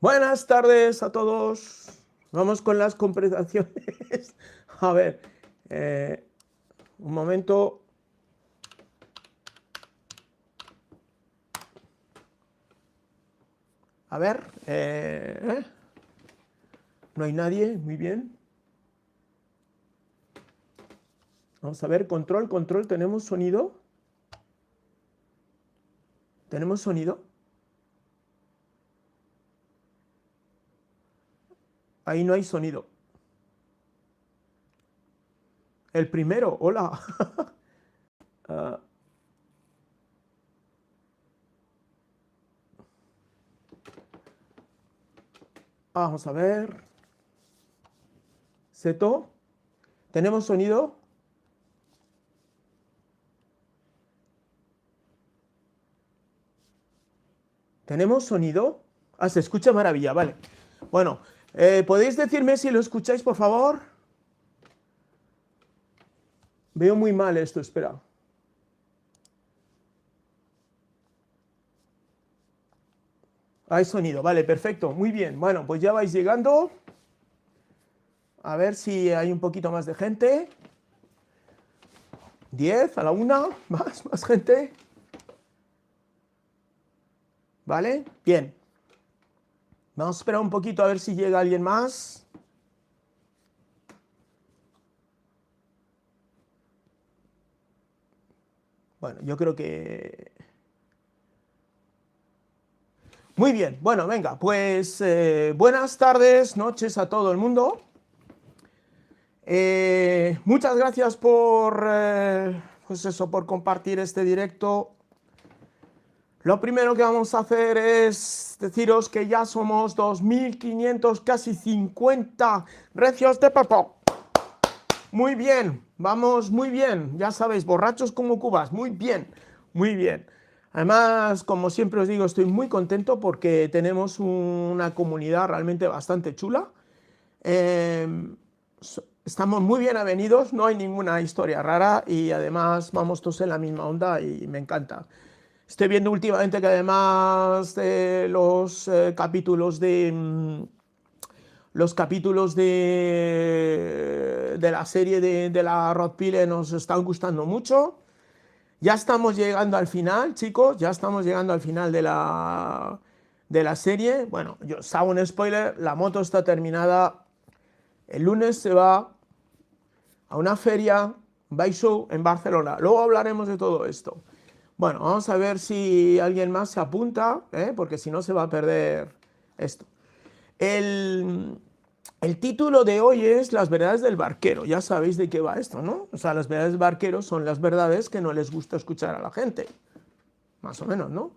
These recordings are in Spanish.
Buenas tardes a todos. Vamos con las conversaciones. A ver, un momento. A ver, no hay nadie, muy bien. Vamos a ver, control, control, ¿tenemos sonido? ¿Tenemos sonido? Ahí no hay sonido. El primero, hola. Ah, vamos a ver. Seto, ¿tenemos sonido? ¿Tenemos sonido? Ah, se escucha maravilla, vale. Bueno, ¿podéis decirme si lo escucháis, por favor? Veo muy mal esto, espera. Hay sonido, vale, perfecto, muy bien. Bueno, pues ya vais llegando. A ver si hay un poquito más de gente. 10 a la una, más gente. ¿Vale? Bien. Vamos a esperar un poquito a ver si llega alguien más. Bueno, yo creo que... Muy bien, bueno, venga, pues buenas tardes, noches a todo el mundo. Muchas gracias por, pues eso, por compartir este directo. Lo primero que vamos a hacer es deciros que ya somos 2.500, casi 50 recios de papo. Muy bien, vamos muy bien, ya sabéis, borrachos como cubas, muy bien, muy bien. Además, como siempre os digo, estoy muy contento porque tenemos una comunidad realmente bastante chula. Estamos muy bien avenidos, no hay ninguna historia rara y además vamos todos en la misma onda y me encanta. Estoy viendo últimamente que además de los capítulos de la serie de la Rockpile nos están gustando mucho. Ya estamos llegando al final, chicos, ya estamos llegando al final de la serie. Bueno, yo os hago un spoiler, la moto está terminada. El lunes se va a una feria, Bike Show en Barcelona. Luego hablaremos de todo esto. Bueno, vamos a ver si alguien más se apunta, porque si no se va a perder esto. El, el título de hoy es Las verdades del barquero. Ya sabéis de qué va esto, ¿no? O sea, las verdades del barquero son las verdades que no les gusta escuchar a la gente. Más o menos, ¿no?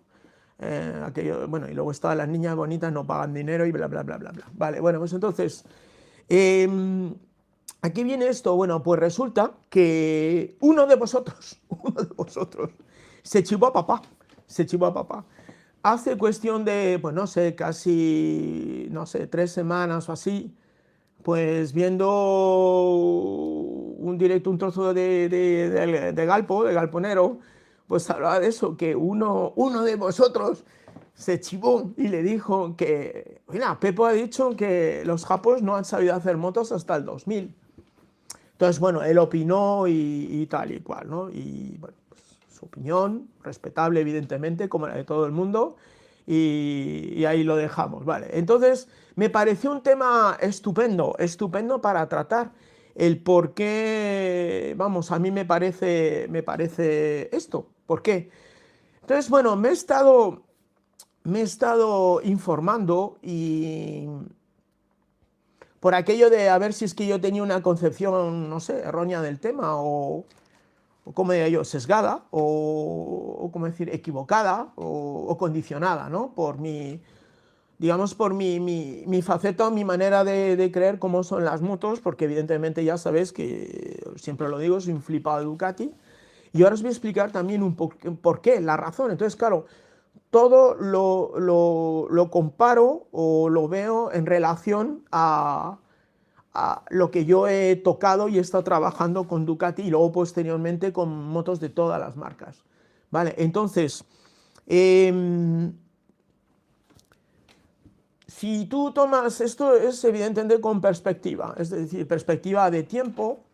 Bueno, y luego está las niñas bonitas no pagan dinero y bla, bla, bla, bla, bla. Vale, bueno, pues entonces, aquí viene esto. Bueno, pues resulta que uno de vosotros, se chivó a papá, se chivó a papá. Hace cuestión de, pues no sé, casi, no sé, 3 semanas o así, pues viendo un directo, un trozo de Galpo, de Galponero, pues hablaba de eso, que uno de vosotros se chivó y le dijo que, mira, Pepo ha dicho que los japos no han sabido hacer motos hasta el 2000. Entonces, bueno, él opinó y tal y cual, ¿no? Y bueno, pues, su opinión, respetable evidentemente, como la de todo el mundo, y ahí lo dejamos, ¿vale? Entonces, me pareció un tema estupendo, estupendo para tratar el por qué, vamos, a mí me parece esto, ¿por qué? Entonces, bueno, me he estado informando y por aquello de a ver si es que yo tenía una concepción, no sé, errónea del tema o como diría yo, sesgada o como decir, equivocada o condicionada, ¿no? Por mi, digamos, por mi faceta, mi manera de creer cómo son las motos, porque evidentemente ya sabéis que, siempre lo digo, soy un flipado de Ducati. Y ahora os voy a explicar también un poco por qué, la razón. Entonces, claro, todo lo comparo o lo veo en relación a lo que yo he tocado y he estado trabajando con Ducati y luego posteriormente con motos de todas las marcas. Vale, entonces, eh, si tú tomas, esto es evidentemente con perspectiva, es decir, perspectiva de tiempo.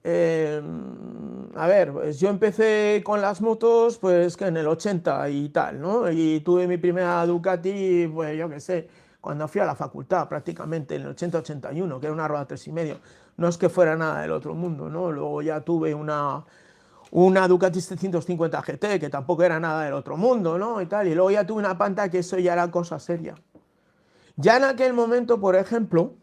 A ver, pues yo empecé con las motos pues que en el 80 y tal, ¿no? Y tuve mi primera Ducati, pues yo qué sé, cuando fui a la facultad prácticamente, en el 80-81, que era una rueda 3,5. No es que fuera nada del otro mundo, ¿no? Luego ya tuve una Ducati 750 GT, que tampoco era nada del otro mundo, ¿no? Y tal, y luego ya tuve una Panta, que eso ya era cosa seria. Ya en aquel momento, por ejemplo,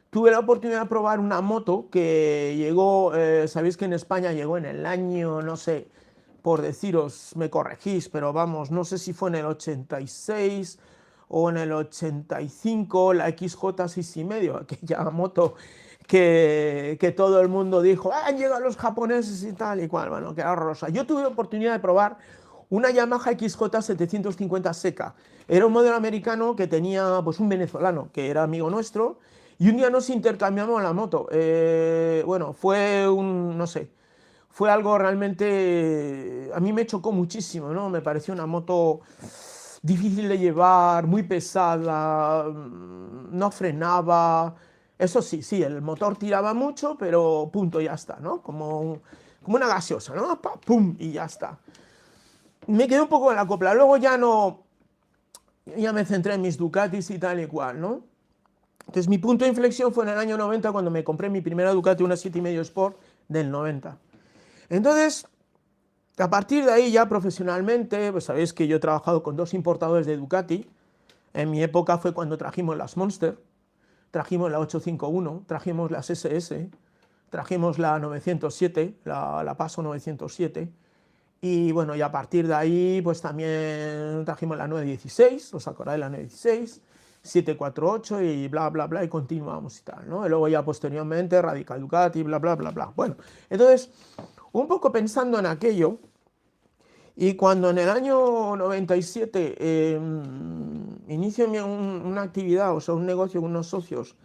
tuve la oportunidad de probar una moto que llegó, sabéis que en España llegó en el año, no sé, por deciros, me corregís, pero vamos, no sé si fue en el 86 o en el 85, la XJ6,5, aquella moto que todo el mundo dijo, han llegado los japoneses y tal y cual, bueno, que era horrorosa. Yo tuve la oportunidad de probar una Yamaha XJ750 seca. Era un modelo americano que tenía pues un venezolano que era amigo nuestro, y un día nos intercambiamos la moto. Bueno, fue no sé, fue algo realmente, a mí me chocó muchísimo, ¿no? Me pareció una moto difícil de llevar, muy pesada, no frenaba. Eso sí, sí, el motor tiraba mucho, pero punto, ya está, ¿no? Como una gaseosa, ¿no? Pum, y ya está. Me quedé un poco en la copla. Luego ya no, ya me centré en mis Ducatis y tal y cual, ¿no? Entonces mi punto de inflexión fue en el año 90, cuando me compré mi primera Ducati, una 7,5 Sport del 90. Entonces, a partir de ahí ya profesionalmente, pues sabéis que yo he trabajado con dos importadores de Ducati. En mi época fue cuando trajimos las Monster, trajimos la 851, trajimos las SS, trajimos la 907, la Paso 907. Y bueno, y a partir de ahí, pues también trajimos la 916, ¿os acordáis de la 916? 748 y bla, bla, bla, y continuamos y tal, ¿no? Y luego ya posteriormente Radical Ducati, bla, bla, bla, bla. Bueno, entonces, un poco pensando en aquello, y cuando en el año 97 inicio una actividad, o sea, un negocio con unos socios,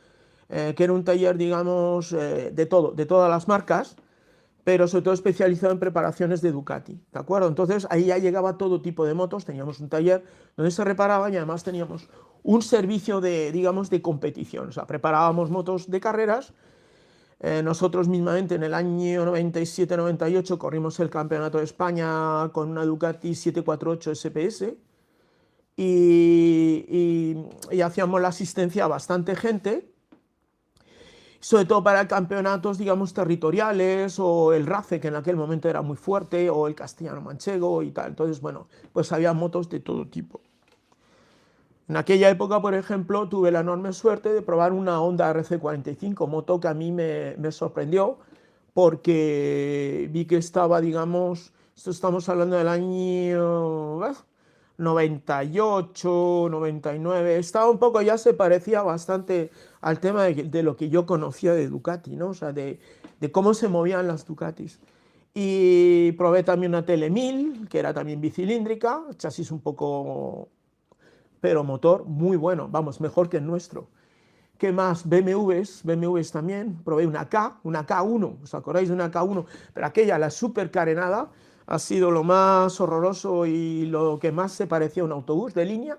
que era un taller, digamos, de todo, de todas las marcas, pero sobre todo especializado en preparaciones de Ducati, ¿de acuerdo? Entonces ahí ya llegaba todo tipo de motos, teníamos un taller donde se reparaban y además teníamos un servicio de, digamos, de competición, o sea, preparábamos motos de carreras. Nosotros mismamente en el año 97-98 corrimos el Campeonato de España con una Ducati 748 SPS y hacíamos la asistencia a bastante gente, sobre todo para campeonatos, digamos, territoriales, o el RACE, que en aquel momento era muy fuerte, o el castellano manchego y tal. Entonces, bueno, pues había motos de todo tipo. En aquella época, por ejemplo, tuve la enorme suerte de probar una Honda RC45, moto que a mí me sorprendió, porque vi que estaba, digamos, esto estamos hablando del año 98, 99, estaba un poco, ya se parecía bastante al tema de lo que yo conocía de Ducati, ¿no? O sea, de cómo se movían las Ducatis. Y probé también una Tele 1000, que era también bicilíndrica, chasis un poco, pero motor muy bueno, vamos, mejor que el nuestro. ¿Qué más? BMWs también, probé una K1, ¿os acordáis de una K1? Pero aquella, la super carenada, ha sido lo más horroroso y lo que más se parecía a un autobús de línea,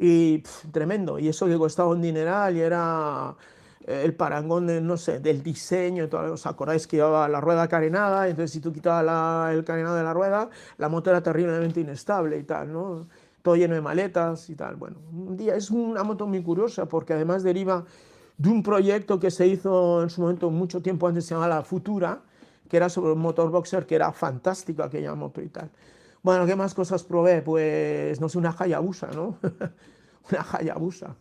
y tremendo, y eso que costaba un dineral y era el parangón de, no sé, del diseño y todo. ¿Os acordáis que llevaba la rueda carenada? Entonces si tú quitabas el carenado de la rueda, la moto era terriblemente inestable y tal, ¿no? Todo lleno de maletas y tal. Bueno, un día es una moto muy curiosa, porque además deriva de un proyecto que se hizo en su momento, mucho tiempo antes, se llamaba La Futura, que era sobre un motor boxer, que era fantástico aquella moto y tal. Bueno, ¿qué más cosas probé? Pues, no sé, una Hayabusa, ¿no? Una Hayabusa.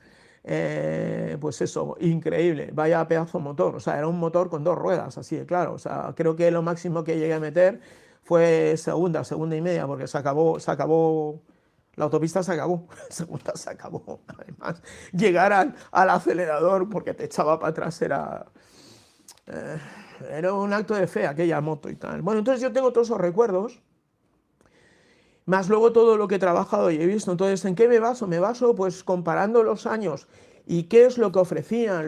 Pues eso, increíble, vaya pedazo de motor. O sea, era un motor con dos ruedas, así de claro. O sea, creo que lo máximo que llegué a meter fue segunda y media, porque se acabó, la autopista se acabó, segunda se acabó. Además, llegar al acelerador porque te echaba para atrás era un acto de fe aquella moto y tal. Bueno, entonces yo tengo todos esos recuerdos, más luego todo lo que he trabajado y he visto. Entonces, ¿en qué me baso? Me baso pues comparando los años y qué es lo que ofrecían,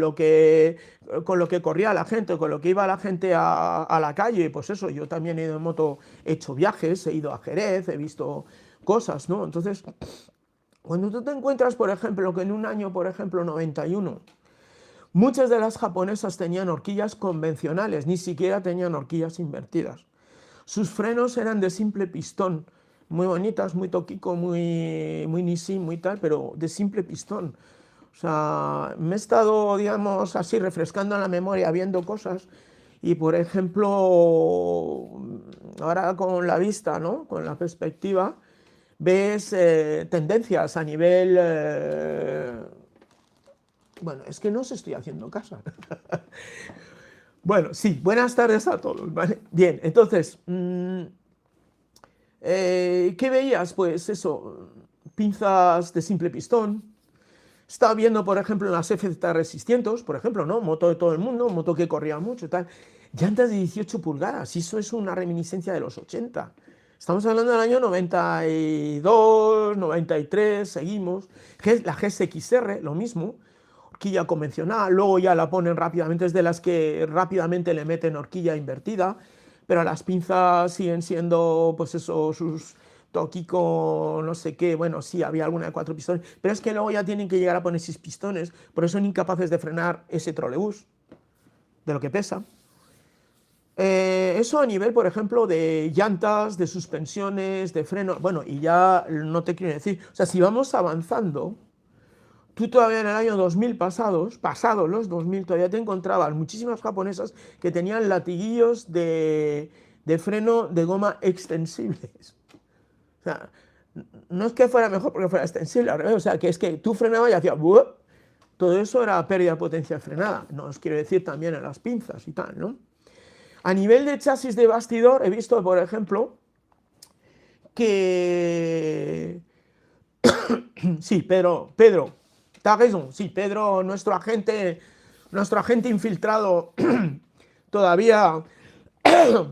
con lo que corría la gente, con lo que iba la gente a la calle. Pues eso, yo también he ido en moto, he hecho viajes, he ido a Jerez, he visto cosas, ¿no? Entonces, Cuando tú te encuentras, por ejemplo, que en un año, por ejemplo, 91, muchas de las japonesas tenían horquillas convencionales, ni siquiera tenían horquillas invertidas. Sus frenos eran de simple pistón, muy bonitas, muy Tokiko, muy Nissin, muy tal, pero de simple pistón. O sea, me he estado, digamos, así refrescando la memoria, viendo cosas, y por ejemplo, ahora con la vista, ¿no? Con la perspectiva, ves tendencias a nivel... bueno, es que no os estoy haciendo caso. Bueno, sí, buenas tardes a todos, ¿vale? Bien, entonces, ¿qué veías? Pues eso, pinzas de simple pistón. Estaba viendo, por ejemplo, en las FZ600, por ejemplo, ¿no? Moto de todo el mundo, moto que corría mucho y tal. Llantas de 18 pulgadas, y eso es una reminiscencia de los 80. Estamos hablando del año 92, 93, seguimos. La GSX-R, lo mismo, horquilla convencional, luego ya la ponen rápidamente, es de las que rápidamente le meten horquilla invertida, pero las pinzas siguen siendo, pues eso, sus Tokiko, no sé qué, bueno, sí, había alguna de 4 pistones, pero es que luego ya tienen que llegar a poner 6 pistones, por eso son incapaces de frenar ese trolebús, de lo que pesa. Eso a nivel, por ejemplo, de llantas, de suspensiones, de freno, bueno, y ya no te quiero decir, o sea, si vamos avanzando, tú todavía en el año 2000 pasados los 2000, todavía te encontrabas muchísimas japonesas que tenían latiguillos de freno de goma extensibles. O sea, no es que fuera mejor porque fuera extensible, al revés, o sea, que es que tú frenabas y hacías ¡buah! Todo eso era pérdida de potencia frenada, no os quiero decir también en las pinzas y tal, ¿no? A nivel de chasis de bastidor, he visto, por ejemplo, que... sí, Pedro, te has razón, sí, Pedro, nuestro agente infiltrado, todavía,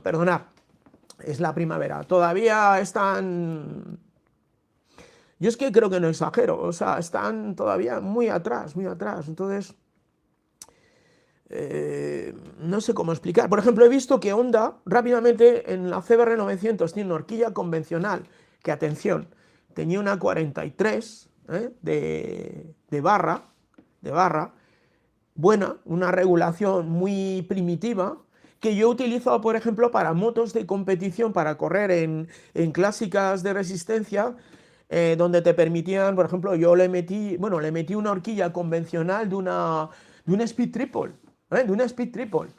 perdonad, es la primavera, todavía están... Yo es que creo que no exagero, o sea, están todavía muy atrás, entonces... no sé cómo explicar. Por ejemplo, he visto que Honda rápidamente en la CBR 900 tiene una horquilla convencional, que atención, tenía una 43 de barra, buena, una regulación muy primitiva, que yo he utilizado, por ejemplo, para motos de competición, para correr en clásicas de resistencia, donde te permitían, por ejemplo, yo le metí una horquilla convencional de una Speed Triple, de una Speed Triple.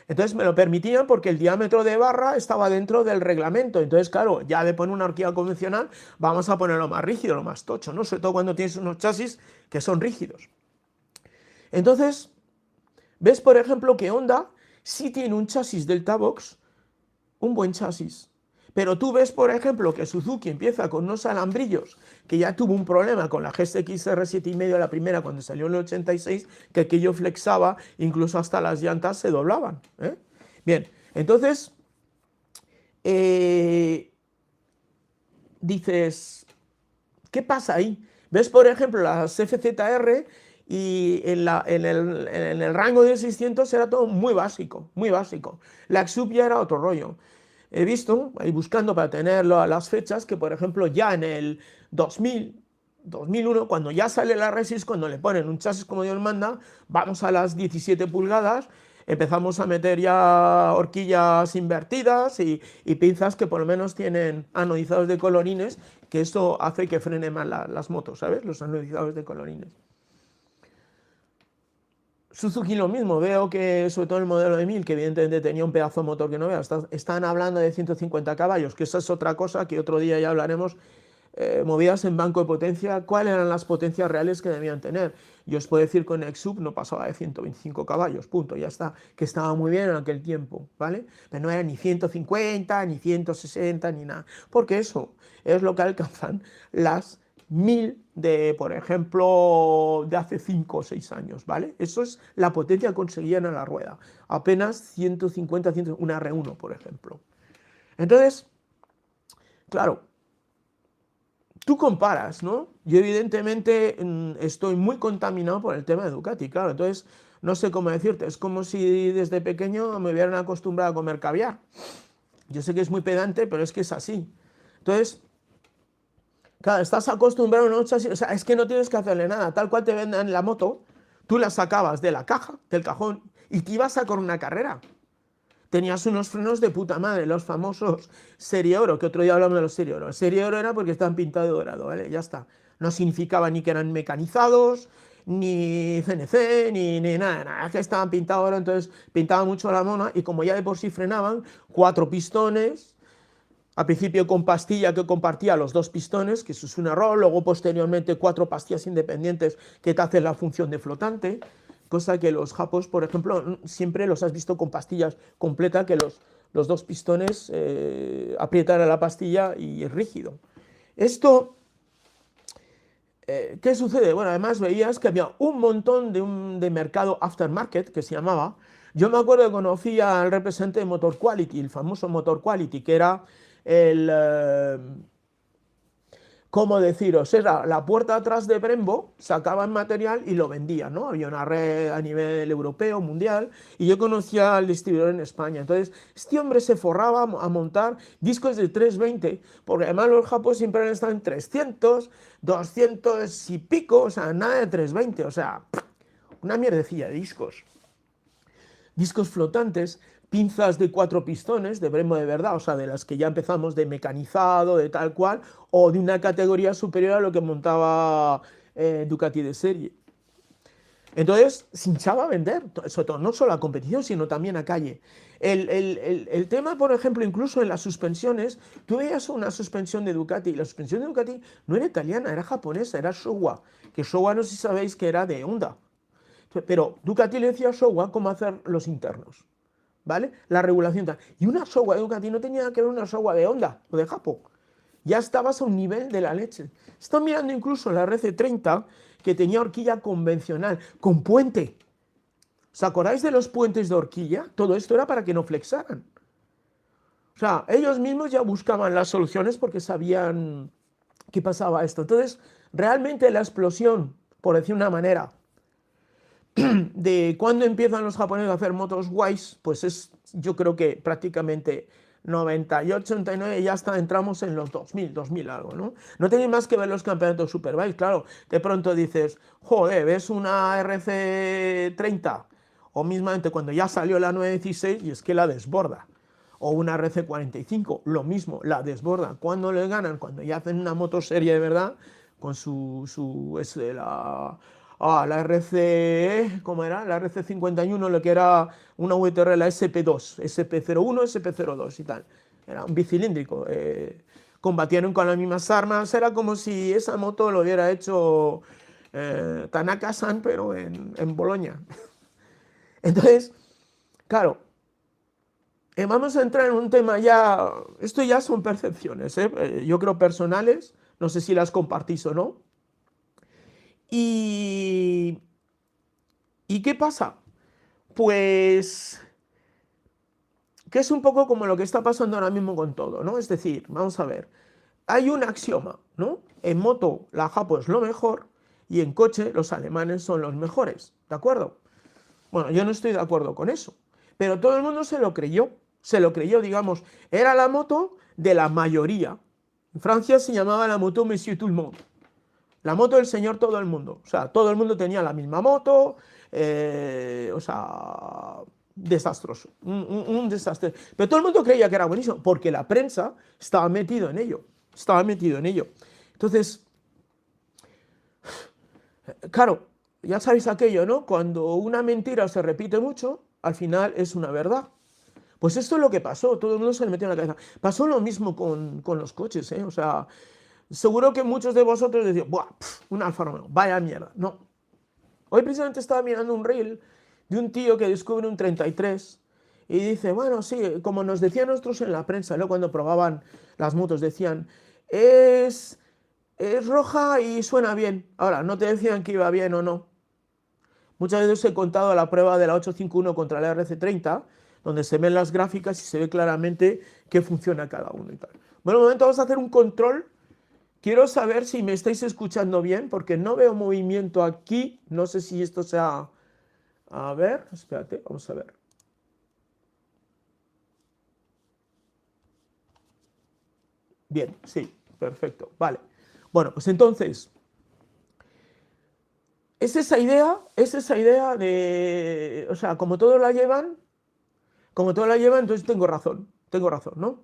Entonces me lo permitían porque el diámetro de barra estaba dentro del reglamento. Entonces, claro, ya de poner una horquilla convencional, vamos a ponerlo más rígido, lo más tocho, ¿no? Sobre todo cuando tienes unos chasis que son rígidos. Entonces, ves, por ejemplo, que Honda sí tiene un chasis Delta Box, un buen chasis. Pero tú ves, por ejemplo, que Suzuki empieza con unos alambrillos, que ya tuvo un problema con la GSX R7,5, la primera, cuando salió en el 86, que aquello flexaba, incluso hasta las llantas se doblaban. Bien, entonces, dices, ¿qué pasa ahí? Ves, por ejemplo, las FZR y en el rango de 600 era todo muy básico, muy básico. La XUV ya era otro rollo. He visto, ahí buscando para tenerlo a las fechas, que por ejemplo ya en el 2000, 2001, cuando ya sale la Resist, cuando le ponen un chasis como Dios manda, vamos a las 17 pulgadas, empezamos a meter ya horquillas invertidas y pinzas que por lo menos tienen anodizados de colorines, que esto hace que frene más las motos, ¿sabes? Los anodizados de colorines. Suzuki lo mismo, veo que sobre todo el modelo de 1000, que evidentemente tenía un pedazo de motor que no veas, están hablando de 150 caballos, que esa es otra cosa que otro día ya hablaremos, movidas en banco de potencia, cuáles eran las potencias reales que debían tener. Yo os puedo decir que con XUV no pasaba de 125 caballos, punto, ya está, que estaba muy bien en aquel tiempo, ¿vale? Pero no era ni 150, ni 160, ni nada, porque eso es lo que alcanzan las 1000 de, por ejemplo, de hace 5 o 6 años, ¿vale? Eso es la potencia que conseguían a la rueda, apenas 150, una R1, por ejemplo. Entonces, claro, tú comparas, ¿no? Yo evidentemente estoy muy contaminado por el tema de Ducati, claro, entonces no sé cómo decirte, es como si desde pequeño me hubieran acostumbrado a comer caviar. Yo sé que es muy pedante, pero es que es así. Entonces, Claro, estás acostumbrado a un chasis, o sea, es que no tienes que hacerle nada, tal cual te venden la moto, tú la sacabas de la caja, del cajón, y te ibas a correr una carrera. Tenías unos frenos de puta madre, los famosos Serie Oro, que otro día hablamos de los Serie Oro. El Serie Oro era porque estaban pintados de dorado, ¿vale? Ya está. No significaba ni que eran mecanizados, ni CNC, ni nada, nada. Es que estaban pintados de oro, entonces pintaba mucho la mona, y como ya de por sí frenaban, 4 pistones, al principio con pastilla que compartía los 2 pistones, que eso es un error, luego posteriormente 4 pastillas independientes que te hacen la función de flotante, cosa que los japos, por ejemplo, siempre los has visto con pastillas completas, que los 2 pistones aprietan a la pastilla y es rígido. Esto, ¿qué sucede? Bueno, además veías que había un montón de mercado aftermarket, que se llamaba. Yo me acuerdo que conocí al representante de Motor Quality, el famoso Motor Quality, que era el, ¿cómo deciros? Era la puerta atrás de Brembo, sacaban material y lo vendían, ¿no? Había una red a nivel europeo, mundial, y yo conocía al distribuidor en España. Entonces, este hombre se forraba a montar discos de 320, porque además los japoneses siempre han estado en 300, 200 y pico, o sea, nada de 320, o sea, una mierdecilla de discos. Discos flotantes, pinzas de 4 pistones, de Brembo de verdad, o sea, de las que ya empezamos de mecanizado, de tal cual, o de una categoría superior a lo que montaba Ducati de serie. Entonces, se hinchaba a vender, sobre todo, no solo a competición, sino también a calle. El tema, por ejemplo, incluso en las suspensiones, tú veías una suspensión de Ducati, y la suspensión de Ducati no era italiana, era japonesa, era Showa, que Showa no sé si sabéis que era de Honda. Pero Ducati le decía a Showa cómo hacer los internos, ¿vale? La regulación tal. Y una Showa de Ducati no tenía que ver una Showa de Honda o de Japón. Ya estabas a un nivel de la leche. Estoy mirando incluso la RC30, que tenía horquilla convencional, con puente. ¿Os acordáis de los puentes de horquilla? Todo esto era para que no flexaran. O sea, ellos mismos ya buscaban las soluciones porque sabían qué pasaba esto. Entonces, realmente la explosión, por decir una manera, de cuándo empiezan los japoneses a hacer motos guays, pues es, yo creo que prácticamente 98, 99, ya hasta entramos en los 2000, 2000 algo, ¿no? No tenéis más que ver los campeonatos Superbike, claro, de pronto dices, joder, ves una RC30, o mismamente cuando ya salió la 916 y es que la desborda, o una RC45, lo mismo, la desborda. ¿Cuándo le ganan? Cuando ya hacen una moto serie de verdad, con la RC, ¿cómo era? La RC51, lo que era una VTR, la SP2, SP01, SP02 y tal. Era un bicilíndrico. Combatieron con las mismas armas. Era como si esa moto lo hubiera hecho Tanaka-san, pero en Bolonia. Entonces, claro, vamos a entrar en un tema ya. Esto ya son percepciones, yo creo personales. No sé si las compartís o no. Y ¿Y qué pasa? Pues que es un poco como lo que está pasando ahora mismo con todo, ¿no? Es decir, vamos a ver, hay un axioma, ¿no? En moto la Japo es lo mejor y en coche los alemanes son los mejores, ¿de acuerdo? Bueno, yo no estoy de acuerdo con eso, pero todo el mundo se lo creyó, digamos, era la moto de la mayoría. En Francia se llamaba la moto Monsieur Tout le Monde. La moto del señor todo el mundo. O sea, todo el mundo tenía la misma moto. O sea, desastroso. Un desastre. Pero todo el mundo creía que era buenísimo, porque la prensa estaba metido en ello. Estaba metido en ello. Entonces, claro, ya sabéis aquello, ¿no? Cuando una mentira se repite mucho, al final es una verdad. Pues esto es lo que pasó, todo el mundo se le metió en la cabeza. Pasó lo mismo con los coches, ¿eh? O sea, seguro que muchos de vosotros decían, ¡buah! Un Alfa Romeo, vaya mierda. No. Hoy precisamente estaba mirando un reel de un tío que descubre un 33 y dice, bueno, sí, como nos decían nosotros en la prensa, ¿no? Cuando probaban las motos, decían, es, es roja y suena bien. Ahora, no te decían que iba bien o no. Muchas veces he contado la prueba de la 851 contra la RC30, donde se ven las gráficas y se ve claramente qué funciona cada uno y tal. Bueno, un momento vamos a hacer un control. Quiero saber si me estáis escuchando bien, porque no veo movimiento aquí. No sé si esto sea... A ver, espérate, vamos a ver. Bien, sí, perfecto, vale. Bueno, pues entonces, es esa idea de, o sea, como todos la llevan, entonces tengo razón, ¿no?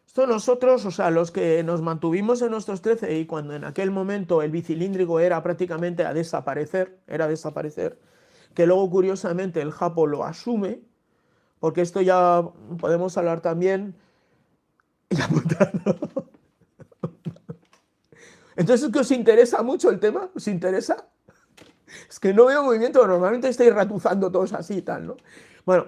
Esto nosotros, o sea, los que nos mantuvimos en nuestros 13 y cuando en aquel momento el bicilíndrico era prácticamente a desaparecer, que luego curiosamente el Japo lo asume, porque esto ya podemos hablar también y apuntarlo. Entonces, ¿es que os interesa mucho el tema? ¿Os interesa? Es que no veo movimiento, normalmente estáis ratuzando todos así y tal, ¿no? Bueno,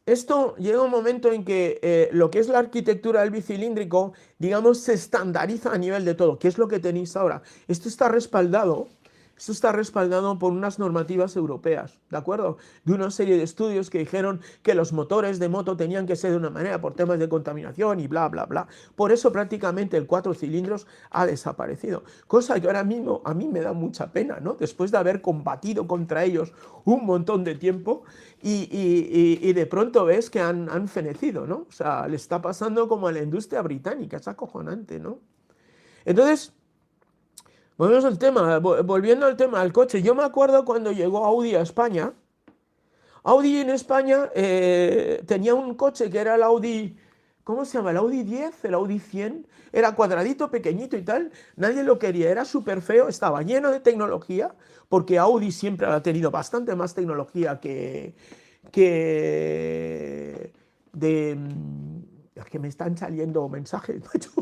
esto llega un momento en que lo que es la arquitectura del bicilíndrico, digamos, se estandariza a nivel de todo. ¿Qué es lo que tenéis ahora? Esto está respaldado por unas normativas europeas, ¿de acuerdo? De una serie de estudios que dijeron que los motores de moto tenían que ser de una manera por temas de contaminación y bla, bla, bla. Por eso prácticamente el 4 cilindros ha desaparecido. Cosa que ahora mismo a mí me da mucha pena, ¿no? Después de haber combatido contra ellos un montón de tiempo y de pronto ves que han fenecido, ¿no? O sea, le está pasando como a la industria británica, es acojonante, ¿no? Entonces, volviendo al tema del coche, yo me acuerdo cuando llegó Audi a España. Audi en España tenía un coche que era el Audi, ¿cómo se llama? El Audi 10, el Audi 100, era cuadradito, pequeñito y tal, nadie lo quería, era súper feo, estaba lleno de tecnología, porque Audi siempre ha tenido bastante más tecnología que de... Es que me están saliendo mensajes, macho.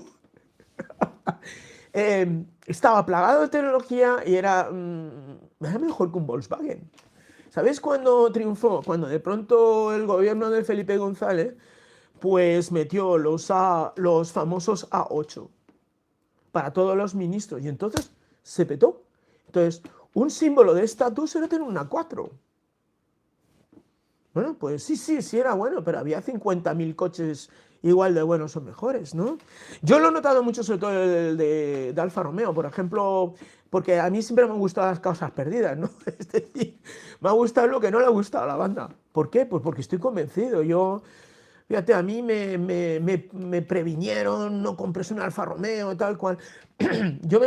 Estaba plagado de tecnología y era mejor que un Volkswagen. ¿Sabéis cuándo triunfó? Cuando de pronto el gobierno de Felipe González pues metió los famosos A8 para todos los ministros y entonces se petó. Entonces, un símbolo de estatus era tener una 4. Bueno, pues sí era bueno, pero había 50.000 coches igual de buenos o mejores, ¿no? Yo lo he notado mucho, sobre todo el de Alfa Romeo, por ejemplo, porque a mí siempre me han gustado las causas perdidas, ¿no? Es decir, me ha gustado lo que no le ha gustado a la banda. ¿Por qué? Pues porque estoy convencido. Fíjate, a mí me previnieron, no compres un Alfa Romeo, tal cual. Yo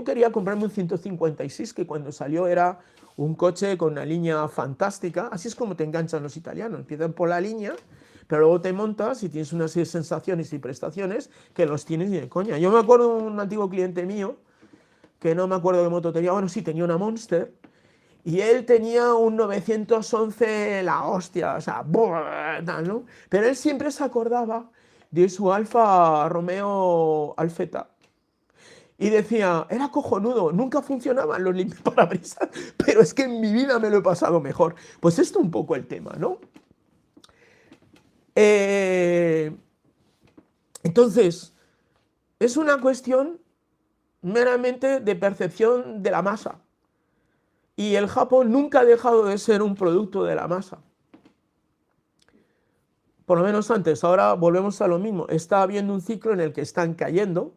quería comprarme un 156, que cuando salió era un coche con una línea fantástica. Así es como te enganchan los italianos. Empiezan por la línea, pero luego te montas y tienes una serie de sensaciones y prestaciones que los tienes ni de coña. Yo me acuerdo de un antiguo cliente mío, que no me acuerdo qué moto tenía, bueno, sí, tenía una Monster, y él tenía un 911, la hostia, o sea, tal, ¿no? Pero él siempre se acordaba de su Alfa Romeo Alfetta. Y decía, era cojonudo, nunca funcionaban los limpiaparabrisas, pero es que en mi vida me lo he pasado mejor. Pues esto es un poco el tema, ¿no? Entonces, es una cuestión meramente de percepción de la masa. Y el Japón nunca ha dejado de ser un producto de la masa. Por lo menos antes, ahora volvemos a lo mismo. Está habiendo un ciclo en el que están cayendo.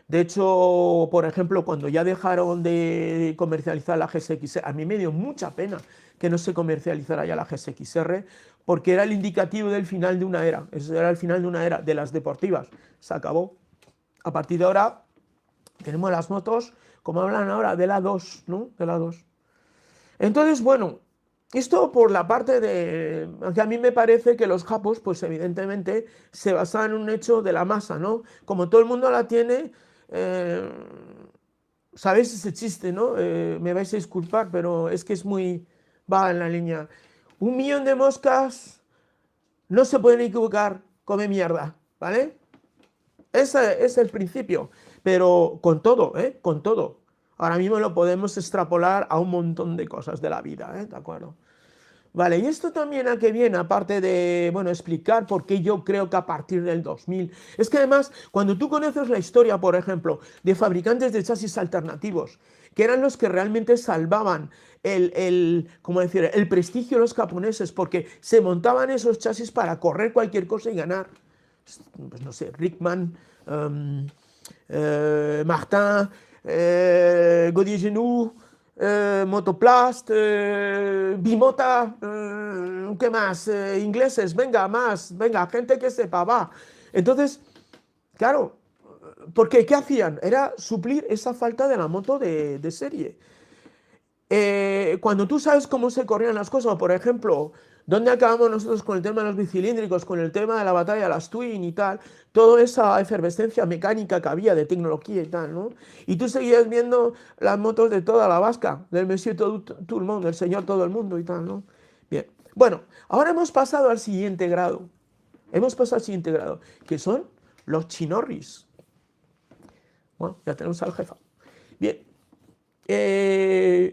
De hecho, por ejemplo, cuando ya dejaron de comercializar la GSX-R, a mí me dio mucha pena que no se comercializara ya la GSX-R, porque era el indicativo del final de una era. Eso era el final de una era, de las deportivas. Se acabó. A partir de ahora, tenemos las motos, como hablan ahora, de la 2, ¿no? De la 2. Entonces, bueno, esto por la parte de... que a mí me parece que los japos, pues evidentemente, se basan en un hecho de la masa, ¿no? Como todo el mundo la tiene, ¿sabéis ese chiste, no? Me vais a disculpar, pero es que es muy... va en la línea. 1.000.000 de moscas no se pueden equivocar, come mierda, ¿vale? Ese es el principio, pero con todo, ¿eh? Con todo. Ahora mismo lo podemos extrapolar a un montón de cosas de la vida, ¿eh? ¿De acuerdo? Vale, y esto también a qué viene, aparte de, bueno, explicar por qué yo creo que a partir del 2000, es que además, cuando tú conoces la historia, por ejemplo, de fabricantes de chasis alternativos, que eran los que realmente salvaban ¿cómo decir?, el prestigio de los japoneses, porque se montaban esos chasis para correr cualquier cosa y ganar, pues no sé, Rickman, Martin, Godier Genou, Motoplast, Bimota, ¿qué más? Ingleses, venga, más, venga, gente que sepa, va. Entonces, claro, Porque, ¿qué hacían? Era suplir esa falta de la moto de serie. Cuando tú sabes cómo se corrían las cosas, por ejemplo, ¿dónde acabamos nosotros con el tema de los bicilíndricos, con el tema de la batalla de las Twin y tal? Toda esa efervescencia mecánica que había de tecnología y tal, ¿no? Y tú seguías viendo las motos de toda la vasca, del Monsieur Tout el Monde, del Señor Todo el Mundo y tal, ¿no? Bien, bueno, ahora hemos pasado al siguiente grado. Hemos pasado al siguiente grado, que son los chinorris. Bueno, ya tenemos al jefa. Bien,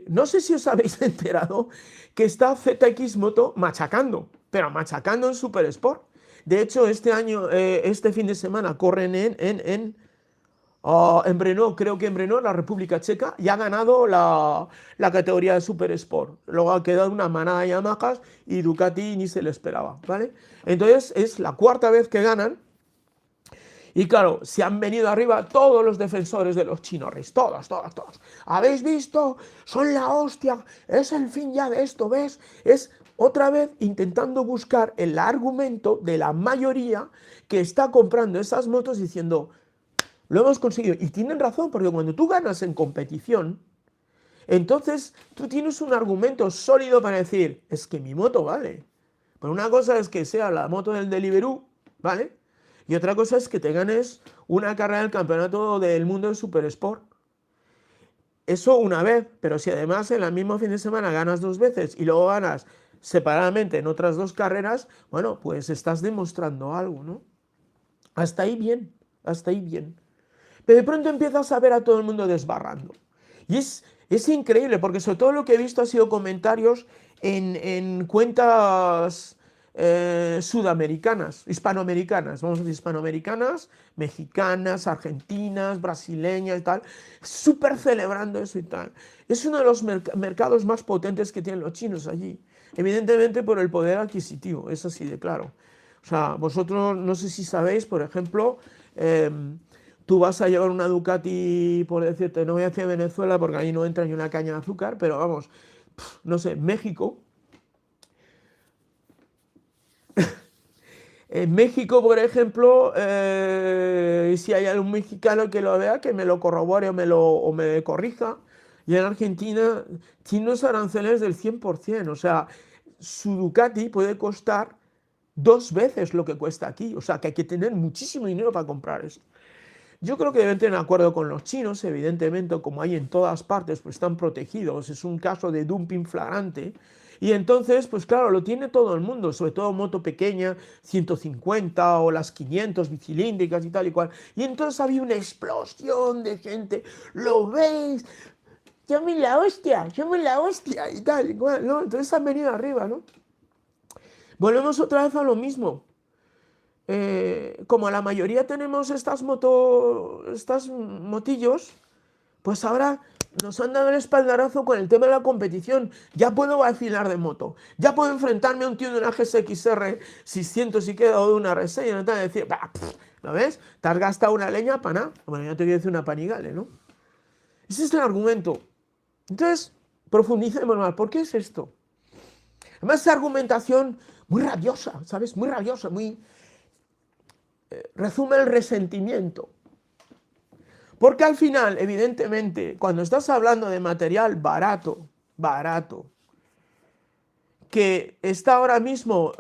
no sé si os habéis enterado que está ZX Moto machacando, pero machacando en Super Sport. De hecho, este año, este fin de semana, corren en Brno, creo que en Brno, la República Checa, y ha ganado la categoría de Super Sport. Luego ha quedado una manada de Yamahas y Ducati ni se le esperaba, ¿vale? Entonces, es la cuarta vez que ganan. Y claro, se han venido arriba todos los defensores de los chinorris, todos. ¿Habéis visto? Son la hostia, es el fin ya de esto, ¿ves? Es otra vez intentando buscar el argumento de la mayoría que está comprando esas motos diciendo, lo hemos conseguido. Y tienen razón, porque cuando tú ganas en competición, entonces tú tienes un argumento sólido para decir, es que mi moto vale. Pero una cosa es que sea la moto del Deliveroo, ¿vale? Y otra cosa es que te ganes una carrera del campeonato del mundo de Super Sport. Eso una vez, pero si además en el mismo fin de semana ganas dos veces y luego ganas separadamente en otras dos carreras, bueno, pues estás demostrando algo, ¿no? Hasta ahí bien, hasta ahí bien. Pero de pronto empiezas a ver a todo el mundo desbarrando. Y es increíble, porque sobre todo lo que he visto ha sido comentarios en cuentas sudamericanas, hispanoamericanas, vamos a decir hispanoamericanas, mexicanas, argentinas, brasileñas y tal, súper celebrando eso y tal. Es uno de los mercados más potentes que tienen los chinos allí, evidentemente por el poder adquisitivo, es así de claro. O sea, vosotros no sé si sabéis, por ejemplo, tú vas a llevar una Ducati, por decirte, no voy a decir Venezuela porque ahí no entra ni una caña de azúcar, pero vamos, no sé, México. En México, por ejemplo, si hay algún mexicano que lo vea, que me lo corrobore o me corrija. Y en Argentina tiene unos aranceles del 100%. O sea, su Ducati puede costar 2 veces lo que cuesta aquí. O sea, que hay que tener muchísimo dinero para comprar esto. Yo creo que deben tener acuerdo con los chinos, evidentemente, como hay en todas partes, pues están protegidos. Es un caso de dumping flagrante. Y entonces, pues claro, lo tiene todo el mundo, sobre todo moto pequeña, 150 o las 500 bicilíndricas y tal y cual. Y entonces había una explosión de gente, ¿lo veis? Llame la hostia y tal y cual, ¿no? Entonces han venido arriba, ¿no? Volvemos otra vez a lo mismo. Como la mayoría tenemos estas motillos, pues ahora nos han dado el espaldarazo con el tema de la competición. Ya puedo vacilar de moto. Ya puedo enfrentarme a un tío de una GSX-R 600 y quedado de una reseña. No te voy a decir, ¿lo ves? Te has gastado una leña para nada. Bueno, yo te quiero decir una panigale, ¿no? Ese es el argumento. Entonces, profundicemos más. ¿Por qué es esto? Además, esa argumentación muy rabiosa, ¿sabes? Muy rabiosa, muy... resume el resentimiento. Porque al final, evidentemente, cuando estás hablando de material barato, que está ahora mismo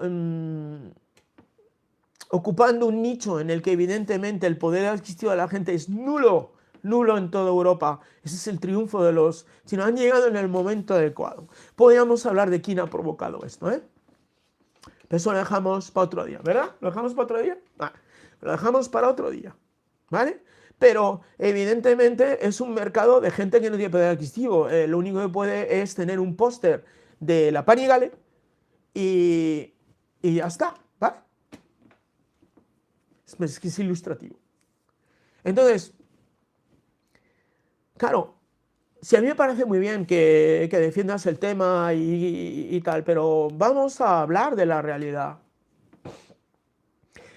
ocupando un nicho en el que evidentemente el poder adquisitivo de la gente es nulo en toda Europa. Ese es el triunfo de los... Si no han llegado en el momento adecuado. Podríamos hablar de quién ha provocado esto, ¿eh? Eso lo dejamos para otro día, ¿verdad? ¿Lo dejamos para otro día? Vale. Lo dejamos para otro día, ¿vale? Pero evidentemente es un mercado de gente que no tiene poder adquisitivo. Lo único que puede es tener un póster de la Panigale y ya está, ¿vale? Es que es ilustrativo. Entonces, claro, si a mí me parece muy bien que defiendas el tema y tal, pero vamos a hablar de la realidad.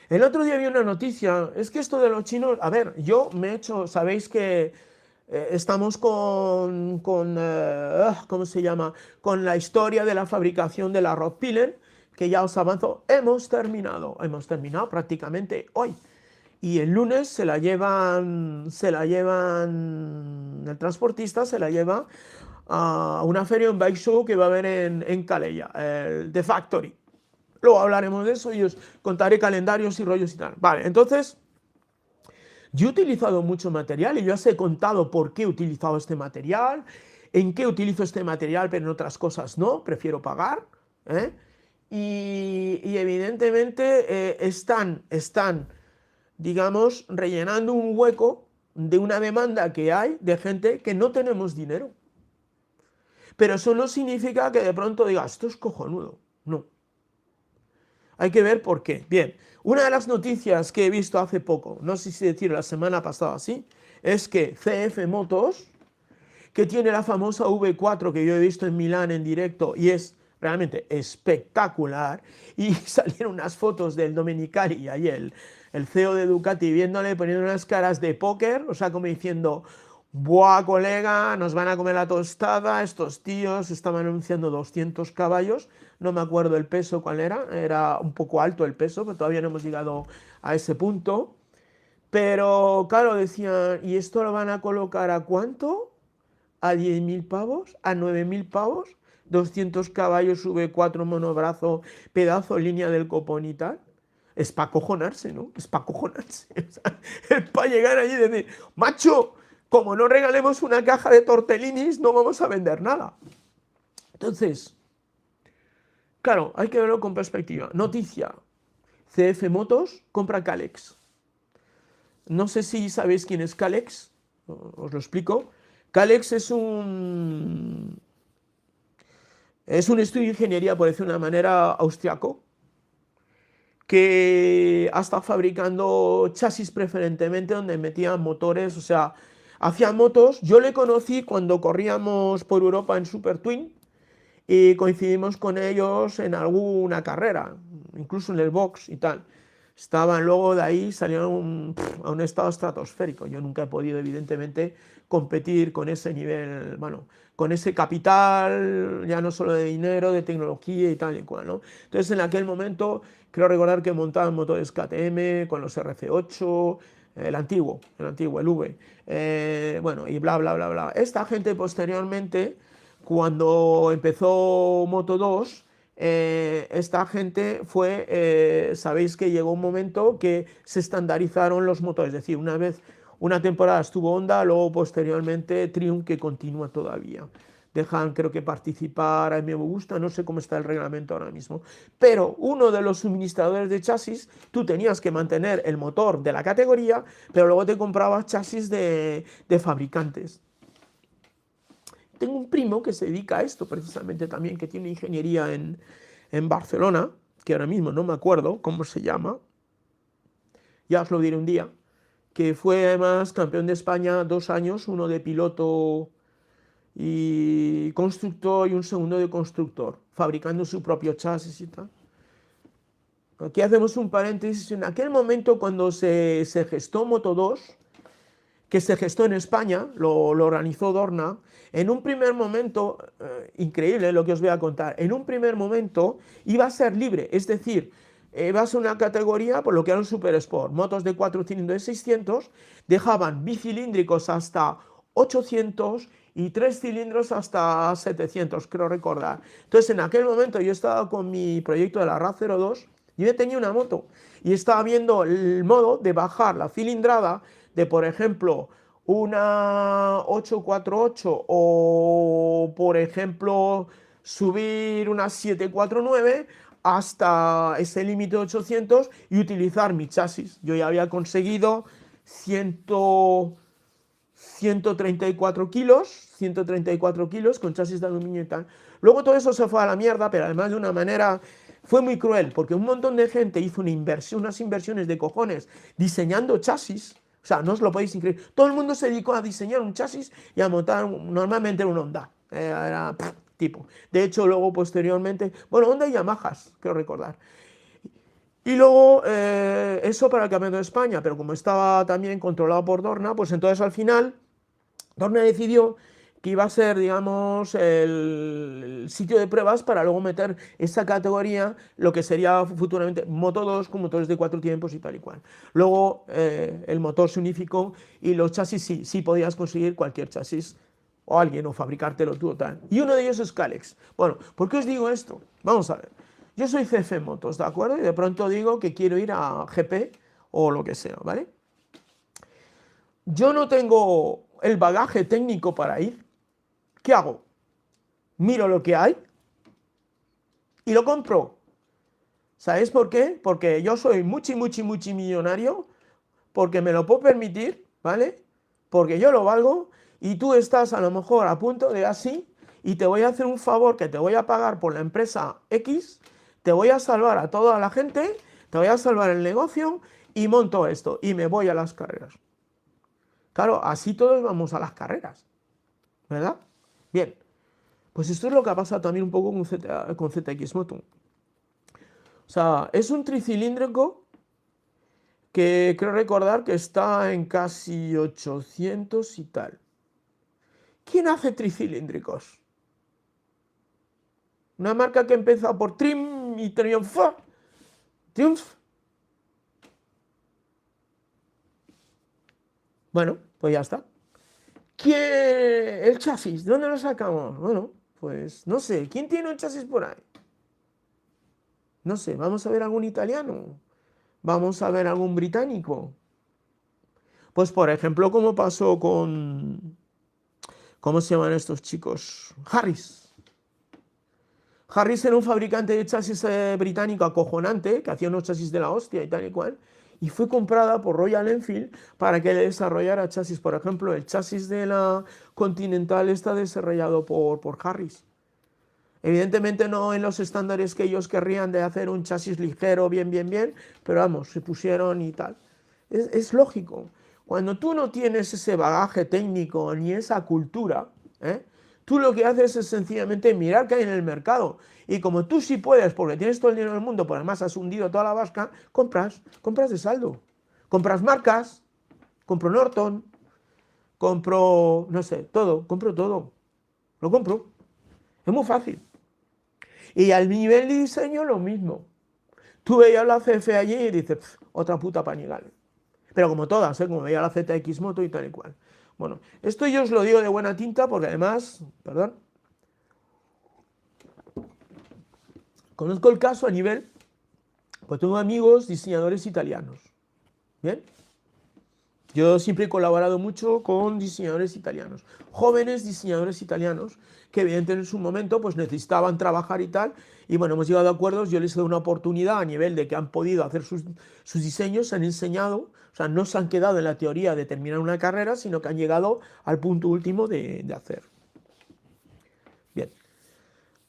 El otro día vi una noticia, es que esto de los chinos, a ver, yo me he hecho, sabéis que estamos ¿cómo se llama? Con la historia de la fabricación de la Rotpillen, que ya os avanzo, hemos terminado prácticamente hoy. y el lunes el transportista se la lleva a una feria, un bike show que va a haber en Calella, el The Factory. Luego hablaremos de eso y os contaré calendarios y rollos y tal. Vale, entonces, yo he utilizado mucho material y yo os he contado por qué he utilizado este material, en qué utilizo este material, pero en otras cosas no, prefiero pagar. ¿eh? Y evidentemente están, digamos, rellenando un hueco de una demanda que hay de gente que no tenemos dinero. Pero eso no significa que de pronto digas, esto es cojonudo. No. Hay que ver por qué. Bien, una de las noticias que he visto hace poco, no sé si decir la semana pasada, sí, es que CF Motos, que tiene la famosa V4 que yo he visto en Milán en directo y es realmente espectacular, y salieron unas fotos del Domenicali y ahí el CEO de Ducati viéndole, poniendo unas caras de póker, o sea, como diciendo, buah, colega, nos van a comer la tostada, estos tíos estaban anunciando 200 caballos, no me acuerdo el peso cuál era un poco alto el peso, pero todavía no hemos llegado a ese punto, pero claro, decían, ¿y esto lo van a colocar a cuánto? ¿A 10.000 pavos? ¿A 9.000 pavos? 200 caballos, V4 monobrazo, pedazo línea del copón y tal. Es para cojonarse, ¿no? Es para cojonarse. O sea, es para llegar allí y decir, macho, como no regalemos una caja de tortellinis, no vamos a vender nada. Entonces, claro, hay que verlo con perspectiva. Noticia, CF Motos compra Kalex. No sé si sabéis quién es Kalex, os lo explico. Kalex es un estudio de ingeniería, por decir de una manera, austriaco, que ha estado fabricando chasis preferentemente donde metían motores, o sea, hacían motos. Yo le conocí cuando corríamos por Europa en Super Twin y coincidimos con ellos en alguna carrera, incluso en el box y tal. Estaban luego de ahí, salieron a un estado estratosférico. Yo nunca he podido, evidentemente, competir con ese nivel, bueno, con ese capital, ya no solo de dinero, de tecnología y tal y cual, ¿no? Entonces, en aquel momento, creo recordar que montaban motores KTM con los RC8, el antiguo, el V, bueno, y bla, bla, bla, bla. Esta gente posteriormente, cuando empezó Moto 2, esta gente sabéis que llegó un momento que se estandarizaron los motores, es decir, una temporada estuvo Honda, luego posteriormente Triumph, que continúa todavía. Dejan, creo que participar, a mí me gusta, no sé cómo está el reglamento ahora mismo, pero uno de los suministradores de chasis, tú tenías que mantener el motor de la categoría, pero luego te comprabas chasis de fabricantes. Tengo un primo que se dedica a esto precisamente también, que tiene ingeniería en Barcelona, que ahora mismo no me acuerdo cómo se llama, ya os lo diré un día, que fue además campeón de España 2 años, uno de piloto y constructor y un segundo de constructor, fabricando su propio chasis y tal. Aquí hacemos un paréntesis. En aquel momento, cuando se gestó Moto 2, que se gestó en España, lo organizó Dorna, en un primer momento, increíble lo que os voy a contar, en un primer momento iba a ser libre, es decir, iba a ser una categoría por lo que era un Super Sport, motos de 4 cilindros de 600, dejaban bicilíndricos hasta 800 y 3 cilindros hasta 700, creo recordar. Entonces, en aquel momento yo estaba con mi proyecto de la RAV02, yo tenía una moto y estaba viendo el modo de bajar la cilindrada de, por ejemplo, una 848 o, por ejemplo, subir una 749 hasta ese límite de 800 y utilizar mi chasis. Yo ya había conseguido 134 kilos con chasis de aluminio y tal. Luego todo eso se fue a la mierda, pero además de una manera... Fue muy cruel, porque un montón de gente hizo unas inversiones de cojones diseñando chasis. O sea, no os lo podéis creer. Todo el mundo se dedicó a diseñar un chasis y a montar normalmente un Honda. Era tipo. De hecho, luego posteriormente, bueno, Honda y Yamahas, quiero recordar. Y luego eso para el Campeonato de España, pero como estaba también controlado por Dorna, pues entonces al final Dorna decidió que iba a ser, digamos, el sitio de pruebas para luego meter esa categoría, lo que sería futuramente Moto 2 con motores de 4 tiempos y tal y cual. Luego el motor se unificó y los chasis sí podías conseguir cualquier chasis o alguien o fabricártelo tú o tal. Y uno de ellos es Kalex. Bueno, ¿por qué os digo esto? Vamos a ver. Yo soy CF Motos, ¿de acuerdo? Y de pronto digo que quiero ir a GP o lo que sea, ¿vale? Yo no tengo el bagaje técnico para ir. ¿Qué hago? Miro lo que hay y lo compro. ¿Sabéis por qué? Porque yo soy multimillonario, porque me lo puedo permitir, ¿vale? Porque yo lo valgo y tú estás a lo mejor a punto de así y te voy a hacer un favor que te voy a pagar por la empresa X, te voy a salvar a toda la gente, te voy a salvar el negocio y monto esto y me voy a las carreras. Claro, así todos vamos a las carreras, ¿verdad? Bien, pues esto es lo que ha pasado también un poco con ZX Moto. O sea, es un tricilíndrico que creo recordar que está en casi 800 y tal. ¿Quién hace tricilíndricos? Una marca que ha empezado por Trim y Triumph. Triumph. Bueno, pues ya está. ¿Quién? El chasis, ¿dónde lo sacamos? Bueno, pues no sé. ¿Quién tiene un chasis por ahí? No sé, vamos a ver algún italiano. Vamos a ver algún británico. Pues por ejemplo, como pasó con... ¿Cómo se llaman estos chicos? Harris. Harris era un fabricante de chasis británico acojonante, que hacía unos chasis de la hostia y tal y cual, y fue comprada por Royal Enfield para que le desarrollara chasis. Por ejemplo, el chasis de la Continental está desarrollado por Harris. Evidentemente no en los estándares que ellos querrían de hacer un chasis ligero, bien, pero vamos, se pusieron y tal. Es lógico. Cuando tú no tienes ese bagaje técnico ni esa cultura, tú lo que haces es sencillamente mirar qué hay en el mercado. Y como tú sí puedes, porque tienes todo el dinero del mundo, por además has hundido toda la vasca, compras de saldo. Compras marcas, compro Norton, compro, no sé, todo, compro todo. Lo compro. Es muy fácil. Y al nivel de diseño lo mismo. Tú veías la CF allí y dices, otra puta Panigale. Pero como todas, como veía la ZX Moto y tal y cual. Bueno, esto yo os lo digo de buena tinta porque además, perdón, conozco el caso a nivel, pues tengo amigos diseñadores italianos. ¿Bien? Yo siempre he colaborado mucho con diseñadores italianos, jóvenes diseñadores italianos, que evidentemente en su momento pues necesitaban trabajar y tal, y bueno, hemos llegado a acuerdos, yo les he dado una oportunidad a nivel de que han podido hacer sus diseños, se han enseñado, o sea, no se han quedado en la teoría de terminar una carrera, sino que han llegado al punto último de hacer. Bien.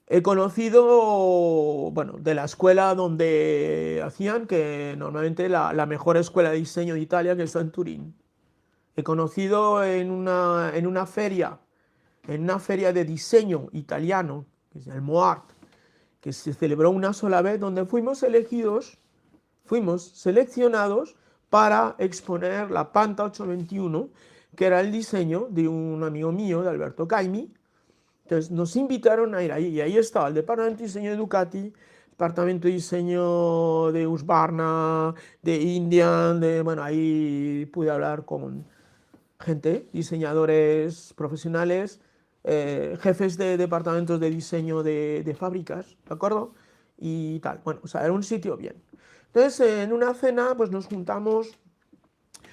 He conocido, bueno, de la escuela donde hacían, que normalmente la mejor escuela de diseño de Italia, que está en Turín. He conocido en una feria de diseño italiano, que es el MoArt, que se celebró una sola vez, donde fuimos seleccionados para exponer la Panta 821, que era el diseño de un amigo mío, de Alberto Caimi. Entonces nos invitaron a ir ahí, y ahí estaba el departamento de diseño de Ducati, departamento de diseño de Husqvarna, de Indian, bueno, ahí pude hablar con gente, diseñadores profesionales, jefes de departamentos de diseño de fábricas, ¿de acuerdo? Y tal, bueno, o sea, era un sitio bien. Entonces, en una cena, pues nos juntamos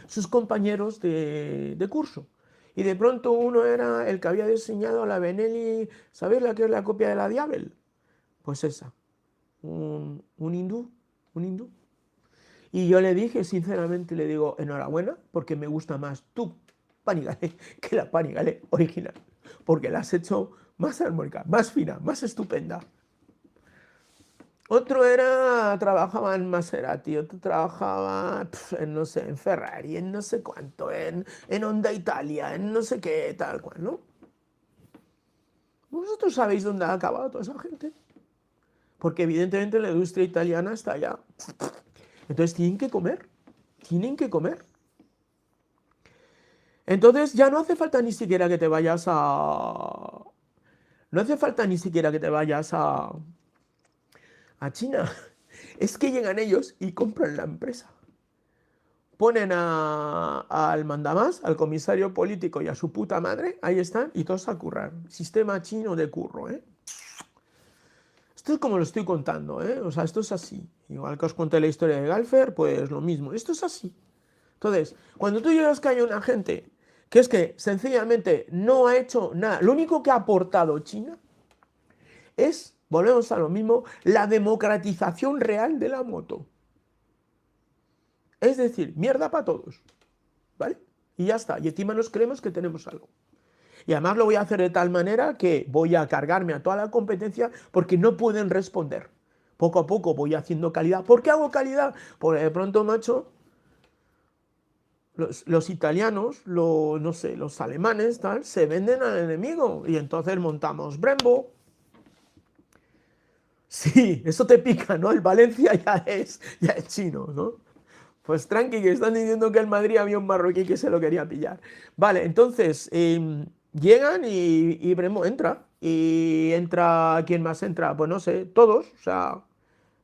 sus compañeros de curso. Y de pronto uno era el que había diseñado la Benelli, ¿sabéis la que es la copia de la Diabel? Pues esa, un hindú, un hindú. Y yo le dije, sinceramente, le digo, enhorabuena, porque me gusta más tu Panigale que la Panigale original, porque la has hecho más armónica, más fina, más estupenda. Otro trabajaba en Maserati, otro trabajaba en, no sé, en Ferrari, en no sé cuánto, en Honda Italia, en no sé qué, tal cual, ¿no? ¿Vosotros sabéis dónde ha acabado toda esa gente? Porque evidentemente la industria italiana está allá. Entonces tienen que comer, tienen que comer. Entonces ya no hace falta ni siquiera que te vayas a... No hace falta ni siquiera que te vayas a China. Es que llegan ellos y compran la empresa. Ponen al mandamás, al comisario político y a su puta madre, ahí están, y todos a currar. Sistema chino de curro, ¿eh? Esto es como lo estoy contando, ¿eh? O sea, esto es así. Igual que os conté la historia de Galfer, pues lo mismo. Esto es así. Entonces, cuando tú llegas que hay una gente que es que sencillamente no ha hecho nada, lo único que ha aportado China es, volvemos a lo mismo, la democratización real de la moto. Es decir, mierda para todos, ¿vale? Y ya está. Y encima nos creemos que tenemos algo. Y además lo voy a hacer de tal manera que voy a cargarme a toda la competencia porque no pueden responder. Poco a poco voy haciendo calidad. ¿Por qué hago calidad? Porque de pronto, macho, los italianos, no sé, los alemanes, tal, se venden al enemigo. Y entonces montamos Brembo. Sí, eso te pica, ¿no? El Valencia ya es chino, ¿no? Pues tranqui, que están diciendo que en Madrid había un marroquí que se lo quería pillar. Vale, entonces llegan y Bremo entra. Y entra, ¿quién más entra? Pues no sé, todos, o sea,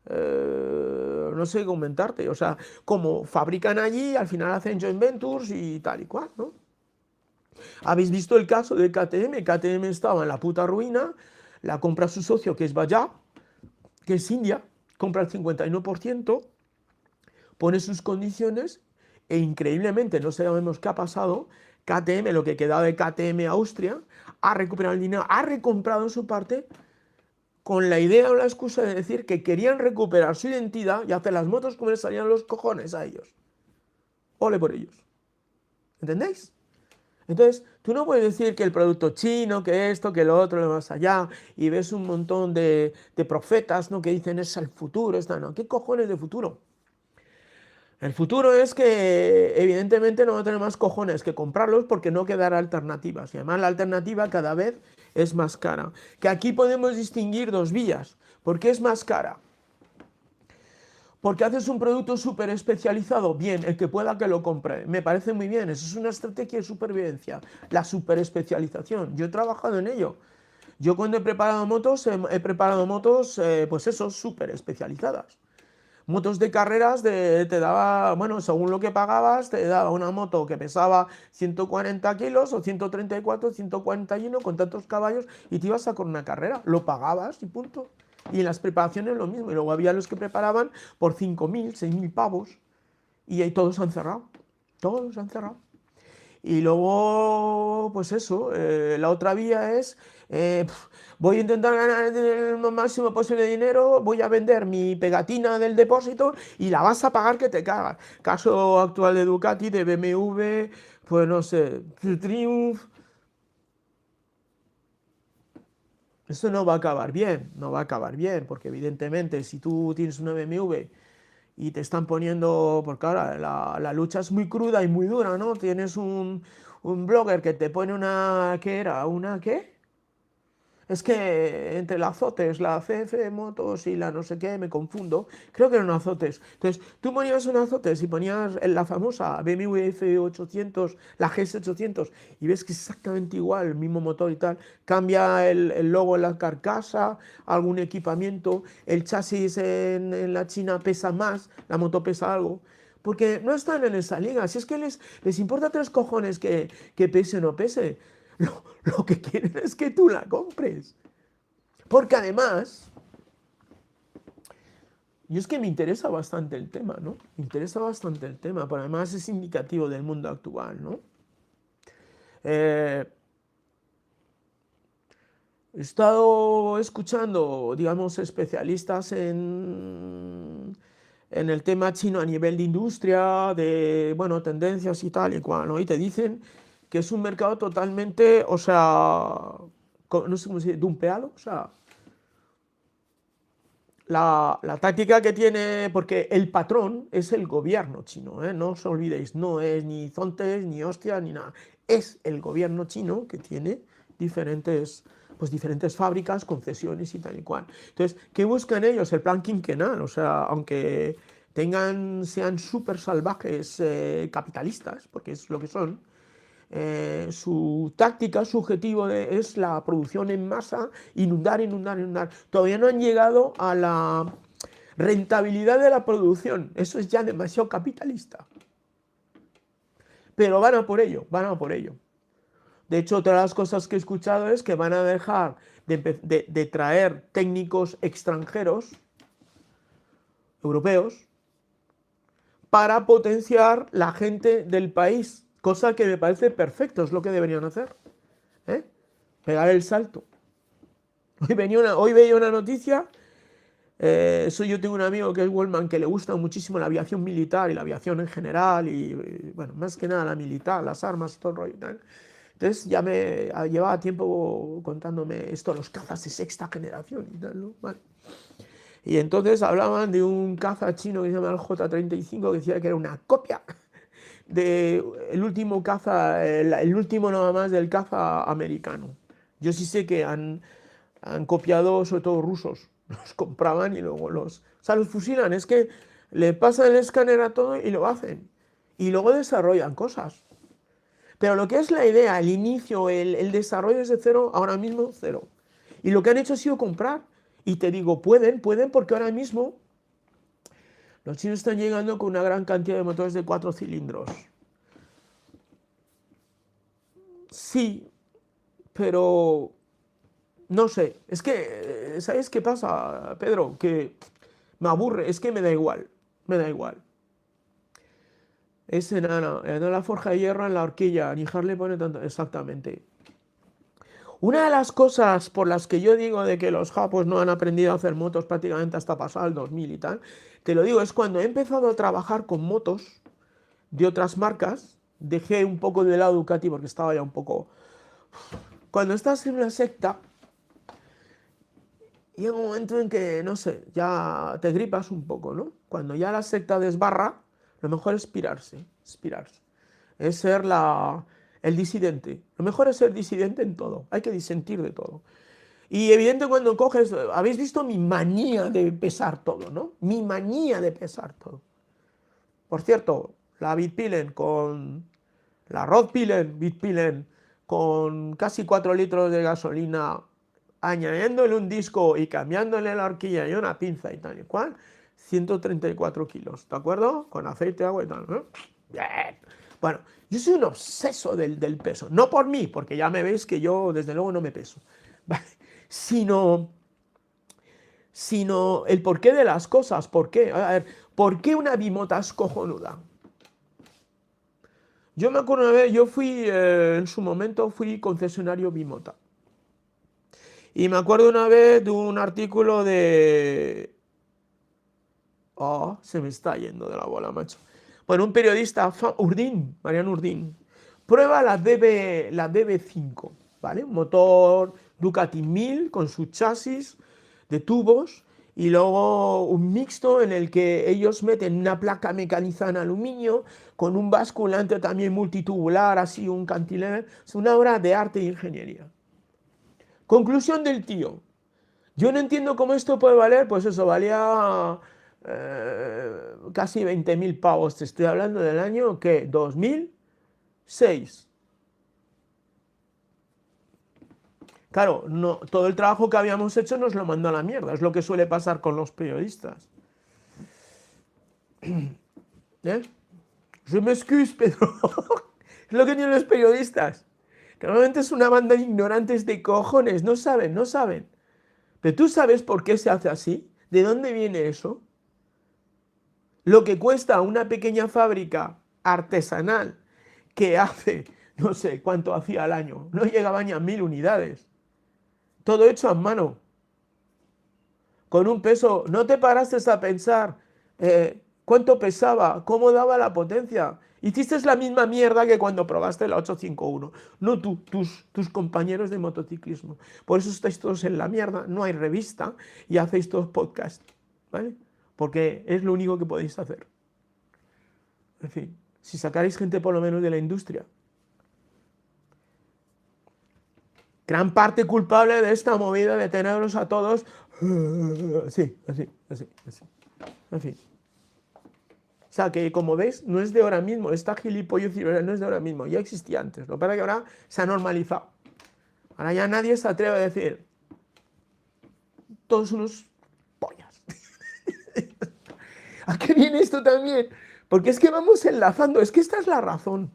no sé qué comentarte. O sea, como fabrican allí, al final hacen joint ventures y tal y cual, ¿no? ¿Habéis visto el caso de KTM? KTM estaba en la puta ruina, la compra su socio, que es Bajaj, que es India, compra el 51%, pone sus condiciones e increíblemente, no sabemos qué ha pasado, KTM, lo que quedaba de KTM Austria, ha recuperado el dinero, ha recomprado su parte con la idea o la excusa de decir que querían recuperar su identidad y hacer las motos como les salían los cojones a ellos. Ole por ellos. ¿Entendéis? Entonces, tú no puedes decir que el producto chino, que esto, que lo otro, lo más allá, y ves un montón de profetas, ¿no? Que dicen es el futuro, no. ¿Qué cojones de futuro? El futuro es que evidentemente no va a tener más cojones que comprarlos porque no quedará alternativas. Y además la alternativa cada vez es más cara. Que aquí podemos distinguir dos vías. ¿Por qué es más cara? Porque haces un producto súper especializado, bien, el que pueda que lo compre, me parece muy bien, eso es una estrategia de supervivencia, la super especialización, yo he trabajado en ello. Yo cuando he preparado motos, pues eso, súper especializadas. Motos de carreras te daba, bueno, según lo que pagabas, te daba una moto que pesaba 140 kilos o 134, 141 con tantos caballos y te ibas a con una carrera, lo pagabas y punto. Y en las preparaciones lo mismo. Y luego había los que preparaban por 5.000, 6.000 pavos. Y ahí todos han cerrado. Todos han cerrado. Y luego, pues eso, la otra vía es, voy a intentar ganar lo máximo posible de dinero, voy a vender mi pegatina del depósito y la vas a pagar que te cagas. Caso actual de Ducati, de BMW, pues no sé, Triumph. Esto no va a acabar bien, no va a acabar bien, porque evidentemente si tú tienes una BMW y te están poniendo, porque ahora la lucha es muy cruda y muy dura, ¿no? Tienes un blogger que te pone una, ¿qué era? ¿Una qué? Es que entre la Azotes, la CF Motos y la no sé qué, me confundo. Creo que eran Azotes. Entonces, tú ponías un Azotes y ponías la famosa BMW F800, la GS800, y ves que es exactamente igual, el mismo motor y tal. Cambia el logo en la carcasa, algún equipamiento, el chasis en la China pesa más, la moto pesa algo. Porque no están en esa liga. Si es que les importa tres cojones que pese o no pese. Lo que quieren es que tú la compres. Porque además, yo es que me interesa bastante el tema, ¿no? Me interesa bastante el tema, pero además es indicativo del mundo actual, ¿no? He estado escuchando, digamos, especialistas en el tema chino a nivel de industria, de, bueno, tendencias y tal y cual, ¿no? Y te dicen que es un mercado totalmente, o sea, no sé cómo se dice, dumpeado, o sea, la táctica que tiene, porque el patrón es el gobierno chino, ¿eh? No os olvidéis, no es ni Zontes, ni Hostia, ni nada, es el gobierno chino que tiene diferentes fábricas, concesiones y tal y cual. Entonces, ¿qué buscan ellos? El plan quinquenal, o sea, aunque sean súper salvajes capitalistas, porque es lo que son, su táctica, su objetivo es la producción en masa, inundar, inundar, inundar. Todavía no han llegado a la rentabilidad de la producción. Eso es ya demasiado capitalista. Pero van a por ello, van a por ello. De hecho, otra de las cosas que he escuchado es que van a dejar de traer técnicos extranjeros, europeos, para potenciar la gente del país, cosa que me parece perfecto, es lo que deberían hacer, ¿eh? Pegar el salto. Hoy veía una noticia, yo tengo un amigo que es Wellman, que le gusta muchísimo la aviación militar y la aviación en general, y bueno, más que nada la militar, las armas, todo el rollo y tal. Entonces ya me llevaba tiempo contándome esto, los cazas de sexta generación y tal, ¿no? Vale. Y entonces hablaban de un caza chino que se llama el J-35, que decía que era una copia del último caza, el último nada más del caza americano. Yo sí sé que han copiado, sobre todo rusos, los compraban y luego los fusilan, es que le pasan el escáner a todo y lo hacen. Y luego desarrollan cosas. Pero lo que es la idea, el inicio, el desarrollo es de cero, ahora mismo cero. Y lo que han hecho ha sido comprar. Y te digo, pueden porque ahora mismo los chinos están llegando con una gran cantidad de motores de 4 cilindros. Sí, pero no sé. Es que, ¿sabes qué pasa, Pedro? Que me aburre, es que me da igual. Me da igual. Es enana, no la forja de hierro en la horquilla, ni Harley pone tanto. Exactamente. Una de las cosas por las que yo digo de que los japos no han aprendido a hacer motos prácticamente hasta pasar el 2000 y tal, te lo digo, es cuando he empezado a trabajar con motos de otras marcas, dejé un poco de lado Ducati porque estaba ya un poco... Cuando estás en una secta, llega un momento en que, no sé, ya te gripas un poco, ¿no? Cuando ya la secta desbarra, lo mejor es pirarse, es ser el disidente. Lo mejor es ser disidente en todo, hay que disentir de todo. Y evidente cuando coges, habéis visto mi manía de pesar todo, ¿no? Mi manía de pesar todo. Por cierto, la Bitpilen con la Rodpilen, Bitpilen con casi 4 litros de gasolina, añadiéndole un disco y cambiándole la horquilla y una pinza y tal y cual, 134 kilos, ¿de acuerdo? Con aceite, agua y tal, ¿no? Bien. Bueno, yo soy un obseso del peso, no por mí, porque ya me veis que yo desde luego no me peso, ¿vale? Sino el porqué de las cosas. ¿Por qué? A ver, ¿por qué una bimota es cojonuda? Yo me acuerdo una vez, yo fui, en su momento, fui concesionario bimota. Y me acuerdo una vez de un artículo de... Oh, se me está yendo de la bola, macho. Bueno, un periodista, Mariano Urdín, prueba la DB5, ¿vale? Un motor Ducati 1000 con su chasis de tubos y luego un mixto en el que ellos meten una placa mecanizada en aluminio con un basculante también multitubular, así un cantilever. Es una obra de arte e ingeniería. Conclusión del tío. Yo no entiendo cómo esto puede valer, pues eso, valía casi 20.000 pavos. Te estoy hablando del año, ¿qué? 2006. Claro, no, todo el trabajo que habíamos hecho nos lo mandó a la mierda. Es lo que suele pasar con los periodistas. ¿Eh? Je m'excuse, Pedro. Es lo que tienen los periodistas. Que normalmente es una banda de ignorantes de cojones. No saben, no saben. Pero tú sabes por qué se hace así. ¿De dónde viene eso? Lo que cuesta una pequeña fábrica artesanal que hace, no sé cuánto hacía al año, no llegaban ni a 1000 unidades. Todo hecho a mano. Con un peso, ¿no te paraste a pensar cuánto pesaba, cómo daba la potencia? Hiciste la misma mierda que cuando probaste la 851, no tú, tus compañeros de motociclismo. Por eso estáis todos en la mierda, no hay revista y hacéis todos podcast, ¿vale? Porque es lo único que podéis hacer. En fin, si sacaréis gente por lo menos de la industria. Gran parte culpable de esta movida de tenerlos a todos... Sí, así. En fin. sea, que como veis, no es de ahora mismo, esta gilipollez no es de ahora mismo, ya existía antes. Lo que pasa es que ahora se ha normalizado. Ahora ya nadie se atreve a decir, todos unos pollas. ¿A qué viene esto también? Porque es que vamos enlazando, es que esta es la razón.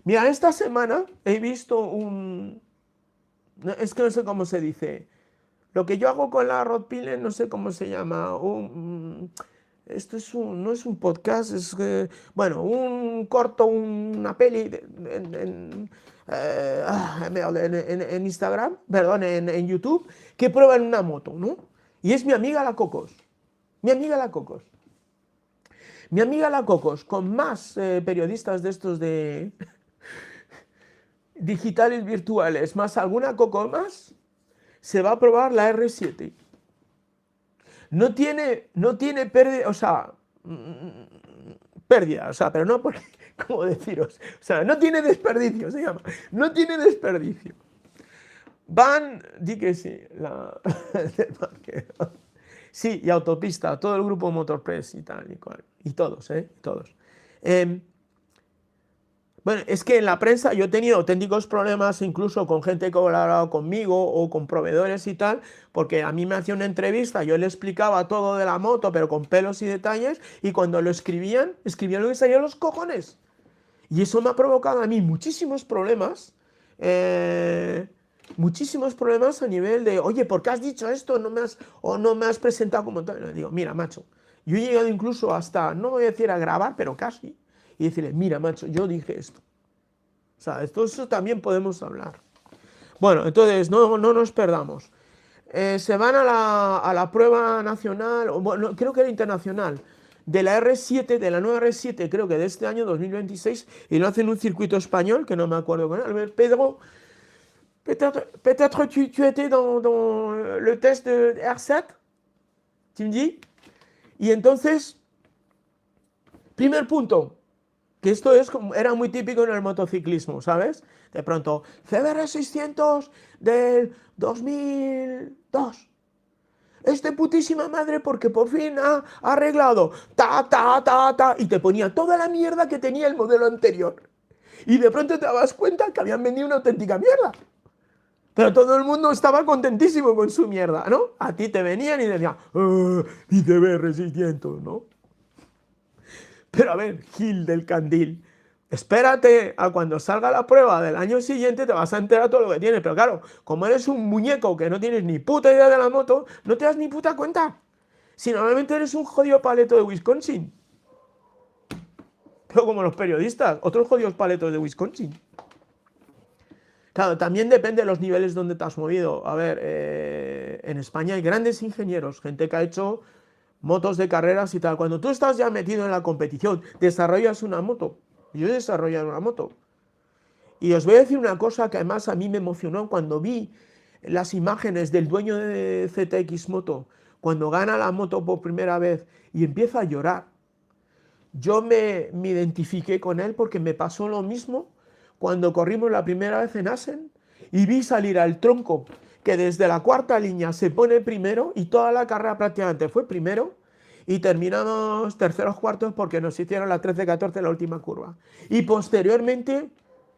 Mira, esta semana he visto es que no sé cómo se dice. Lo que yo hago con la Rotpile, no sé cómo se llama. Esto no es un podcast, es bueno, un corto, una peli en Instagram, perdón, en YouTube, que prueban una moto, ¿no? Y es mi amiga la Cocos. Mi amiga la Cocos. Mi amiga la Cocos, con más periodistas de estos de digitales virtuales, más alguna Coco más, se va a probar la R7. No tiene pérdida, o sea, pérdida, o sea, pero no porque, ¿cómo deciros? O sea, no tiene desperdicio, se llama. No tiene desperdicio. Di que sí, sí, y autopista, todo el grupo Motorpress y tal, y cual. Y todos, todos. Bueno, es que en la prensa yo he tenido auténticos problemas incluso con gente que ha colaborado conmigo o con proveedores y tal, porque a mí me hacía una entrevista, yo le explicaba todo de la moto, pero con pelos y detalles, y cuando lo escribían lo que salía los cojones. Y eso me ha provocado a mí muchísimos problemas a nivel de, oye, ¿por qué has dicho esto? No me has presentado como tal. Le digo, mira, macho, yo he llegado incluso hasta, no voy a decir a grabar, pero casi, y decirle, mira, macho, yo dije esto. O sea, eso también podemos hablar. Bueno, entonces, no nos perdamos. Se van a la prueba nacional, bueno, creo que era internacional, de la R7, de la nueva R7, creo que de este año 2026, y lo hacen en un circuito español, que no me acuerdo con él. Pedro, peut-être tu étais dans le test de R7, tu me dis. Y entonces, primer punto, que esto era muy típico en el motociclismo, ¿sabes? De pronto, CBR 600 del 2002. Es de putísima madre porque por fin ha arreglado y te ponía toda la mierda que tenía el modelo anterior. Y de pronto te dabas cuenta que habían vendido una auténtica mierda. Pero todo el mundo estaba contentísimo con su mierda, ¿no? A ti te venían y decían, mi CBR 600, ¿no? Pero a ver, Gil del Candil, espérate a cuando salga la prueba del año siguiente, te vas a enterar todo lo que tienes. Pero claro, como eres un muñeco que no tienes ni puta idea de la moto, no te das ni puta cuenta. Si normalmente eres un jodido paleto de Wisconsin. Pero como los periodistas, otros jodidos paletos de Wisconsin. Claro, también depende de los niveles donde te has movido. A ver, en España hay grandes ingenieros, gente que ha hecho motos de carreras y tal. Cuando tú estás ya metido en la competición, desarrollas una moto. Yo he desarrollado una moto. Y os voy a decir una cosa que además a mí me emocionó cuando vi las imágenes del dueño de ZX Moto, cuando gana la moto por primera vez y empieza a llorar. Yo me identifiqué con él porque me pasó lo mismo cuando corrimos la primera vez en Assen y vi salir al tronco que desde la cuarta línea se pone primero y toda la carrera prácticamente fue primero y terminamos terceros cuartos porque nos hicieron la 13-14 en la última curva. Y posteriormente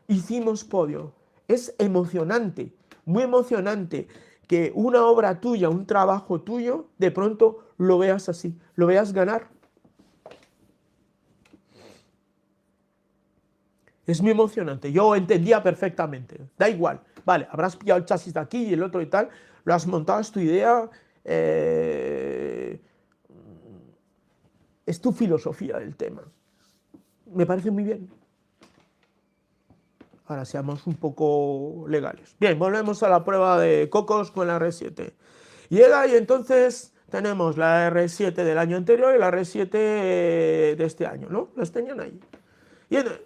hicimos podio. Es emocionante, muy emocionante que una obra tuya, un trabajo tuyo, de pronto lo veas así, lo veas ganar. Es muy emocionante, yo entendía perfectamente, da igual, vale, habrás pillado el chasis de aquí y el otro y tal, lo has montado, es tu idea, es tu filosofía del tema. Me parece muy bien. Ahora seamos un poco legales. Bien, volvemos a la prueba de Cocos con la R7. Llega y entonces tenemos la R7 del año anterior y la R7 de este año, ¿no? Las tenían ahí. Y entonces,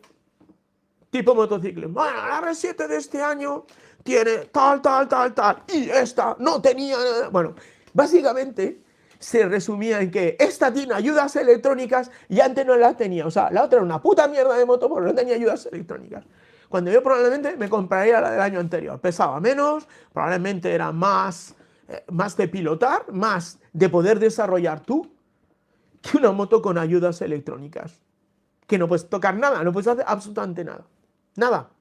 tipo motociclismo. Bueno, la R7 de este año tiene tal, y esta no tenía nada. Bueno, básicamente se resumía en que esta tiene ayudas electrónicas y antes no las tenía. O sea, la otra era una puta mierda de moto porque no tenía ayudas electrónicas. Cuando yo probablemente me compraría la del año anterior. Pesaba menos, probablemente era más de pilotar, más de poder desarrollar tú. que una moto con ayudas electrónicas. Que no puedes tocar nada, no puedes hacer absolutamente nada. Nada.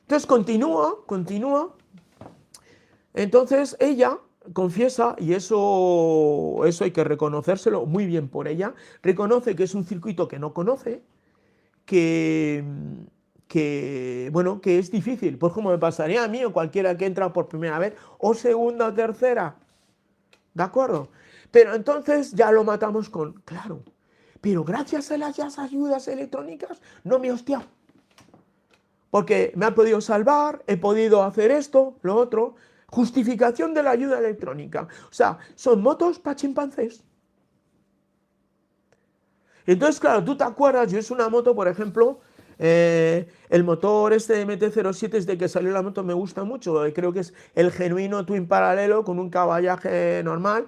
Entonces continúa. Entonces ella confiesa, y eso hay que reconocérselo muy bien por ella, reconoce que es un circuito que no conoce, bueno, que es difícil, pues como me pasaría a mí o cualquiera que entra por primera vez, o segunda o tercera, ¿de acuerdo? Pero entonces ya lo matamos con, claro, pero gracias a las ayudas electrónicas no me he hostiado, porque me ha podido salvar, he podido hacer esto, lo otro. Justificación de la ayuda electrónica. O sea, son motos para chimpancés. Entonces, claro, tú te acuerdas, yo es una moto, por ejemplo, el motor este MT-07 desde que salió la moto me gusta mucho, creo que es el genuino twin paralelo con un caballaje normal,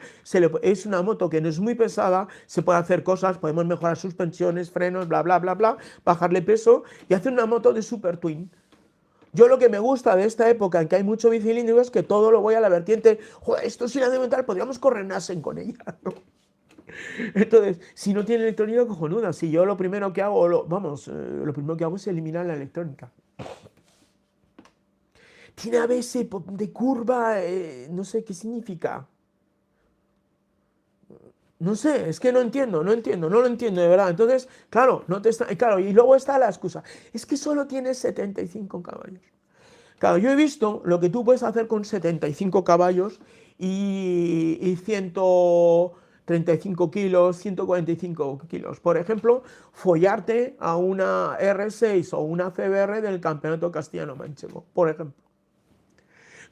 es una moto que no es muy pesada, se puede hacer cosas, podemos mejorar suspensiones, frenos, bla, bla, bla, bla, bajarle peso y hacer una moto de super twin. Yo lo que me gusta de esta época en que hay mucho bicilíndrico es que todo lo voy a la vertiente, joder, esto sin mental, podríamos correr Nasen con ella, ¿no? Entonces, si no tiene electrónica, cojonuda. Si yo lo primero que hago, lo primero que hago es eliminar la electrónica. Tiene ABS de curva, no sé qué significa. No sé, es que no lo entiendo de verdad. Entonces, claro, claro, y luego está la excusa. Es que solo tiene 75 caballos. Claro, yo he visto lo que tú puedes hacer con 75 caballos y 135 kilos, 145 kilos. Por ejemplo, follarte a una R6 o una CBR del Campeonato Castellano-Manchego, por ejemplo.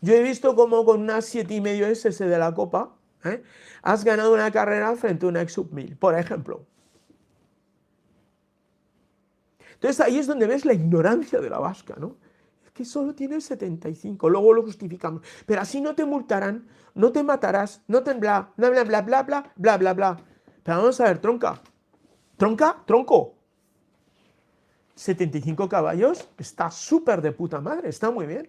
Yo he visto cómo con una 7,5 SS de la Copa, has ganado una carrera frente a una Exub 1000, por ejemplo. Entonces ahí es donde ves la ignorancia de la vasca, ¿no? Que solo tiene 75, luego lo justificamos. Pero así no te multarán, no te matarás, no te bla, bla, bla, bla, bla, bla, bla, bla, bla. Pero vamos a ver, tronca. ¿Tronca? Tronco. 75 caballos, está súper de puta madre, está muy bien.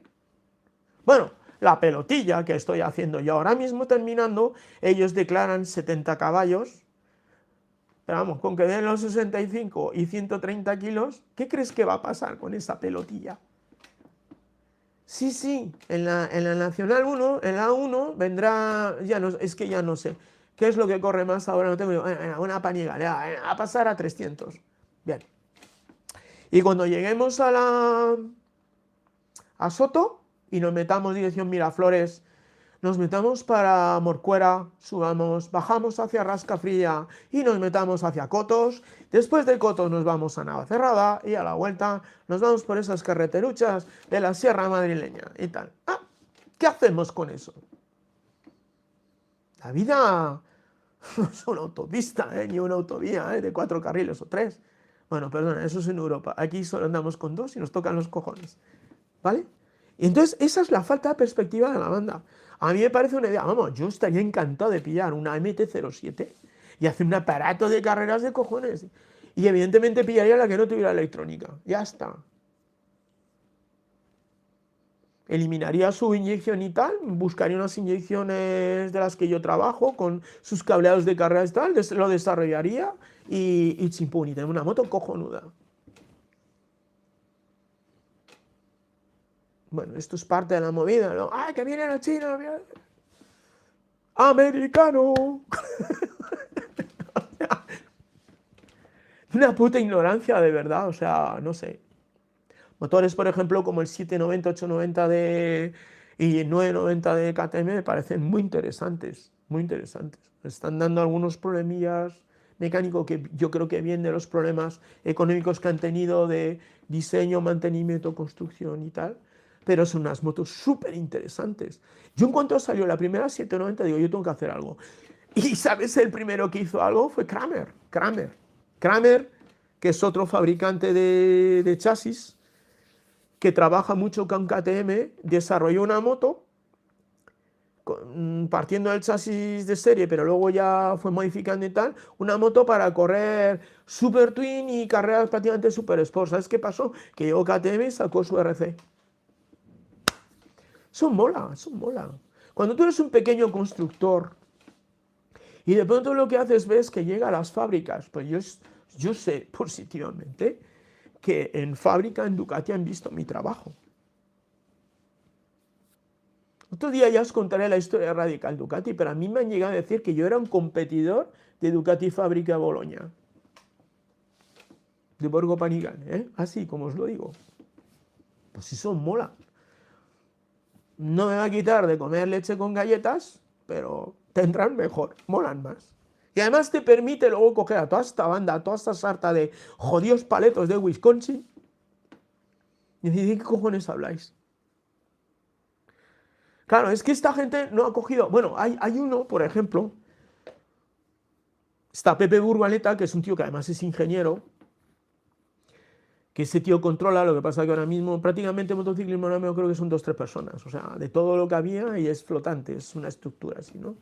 Bueno, la pelotilla que estoy haciendo yo ahora mismo terminando, ellos declaran 70 caballos, pero vamos, con que den los 65 y 130 kilos, ¿qué crees que va a pasar con esa pelotilla? Sí, en la Nacional 1, en la 1 vendrá, ya no, es que ya no sé, ¿qué es lo que corre más ahora? No tengo una Panigale, a pasar a 300. Bien. Y cuando lleguemos a Soto y nos metamos dirección Miraflores, nos metamos para Morcuera, subamos, bajamos hacia Rascafría y nos metamos hacia Cotos. Después de Cotos nos vamos a Navacerrada y a la vuelta nos vamos por esas carreteruchas de la Sierra Madrileña y tal. ¿Qué hacemos con eso? La vida no es una autopista, ni una autovía de 4 carriles o 3. Bueno, perdona, eso es en Europa. Aquí solo andamos con 2 y nos tocan los cojones. ¿Vale? Y entonces esa es la falta de perspectiva de la banda. A mí me parece una idea, vamos, yo estaría encantado de pillar una MT-07 y hacer un aparato de carreras de cojones. Y evidentemente pillaría la que no tuviera electrónica. Ya está. Eliminaría su inyección y tal, buscaría unas inyecciones de las que yo trabajo con sus cableados de carreras y tal, lo desarrollaría y chimpún, y tener una moto cojonuda. Bueno, esto es parte de la movida, ¿no? ¡Ay, que viene la China! ¡Americano! Una puta ignorancia de verdad, o sea, no sé. Motores, por ejemplo, como el 790, 890 y el 990 de KTM me parecen muy interesantes, muy interesantes. Están dando algunos problemillas mecánicos que yo creo que vienen de los problemas económicos que han tenido de diseño, mantenimiento, construcción y tal, pero son unas motos súper interesantes. Yo en cuanto salió la primera 790 digo, yo tengo que hacer algo. Y ¿sabes? El primero que hizo algo fue Kramer, que es otro fabricante de chasis, que trabaja mucho con KTM, desarrolló una moto partiendo del chasis de serie, pero luego ya fue modificando y tal, una moto para correr Super Twin y carreras prácticamente Super Sport. ¿Sabes qué pasó? Que llegó KTM y sacó su RC. Eso mola, eso mola. Cuando tú eres un pequeño constructor Y de pronto lo que haces ves que llega a las fábricas. Pues yo sé positivamente que en fábrica, en Ducati, han visto mi trabajo. Otro día ya os contaré la historia de Radical Ducati, pero a mí me han llegado a decir que yo era un competidor de Ducati Fábrica Bologna. De Borgo Panigale, así como os lo digo. Pues eso mola. No me va a quitar de comer leche con galletas, pero tendrán mejor, molan más. Y además te permite luego coger a toda esta banda, a toda esta sarta de jodidos paletos de Wisconsin y decir, ¿de qué cojones habláis? Claro, es que esta gente no ha cogido... Bueno, hay uno, por ejemplo, está Pepe Burgaleta, que es un tío que además es ingeniero, que ese tío controla, lo que pasa que ahora mismo prácticamente motociclismo ahora mismo creo que son 2 o 3 personas, o sea, de todo lo que había y es flotante, es una estructura así, ¿no?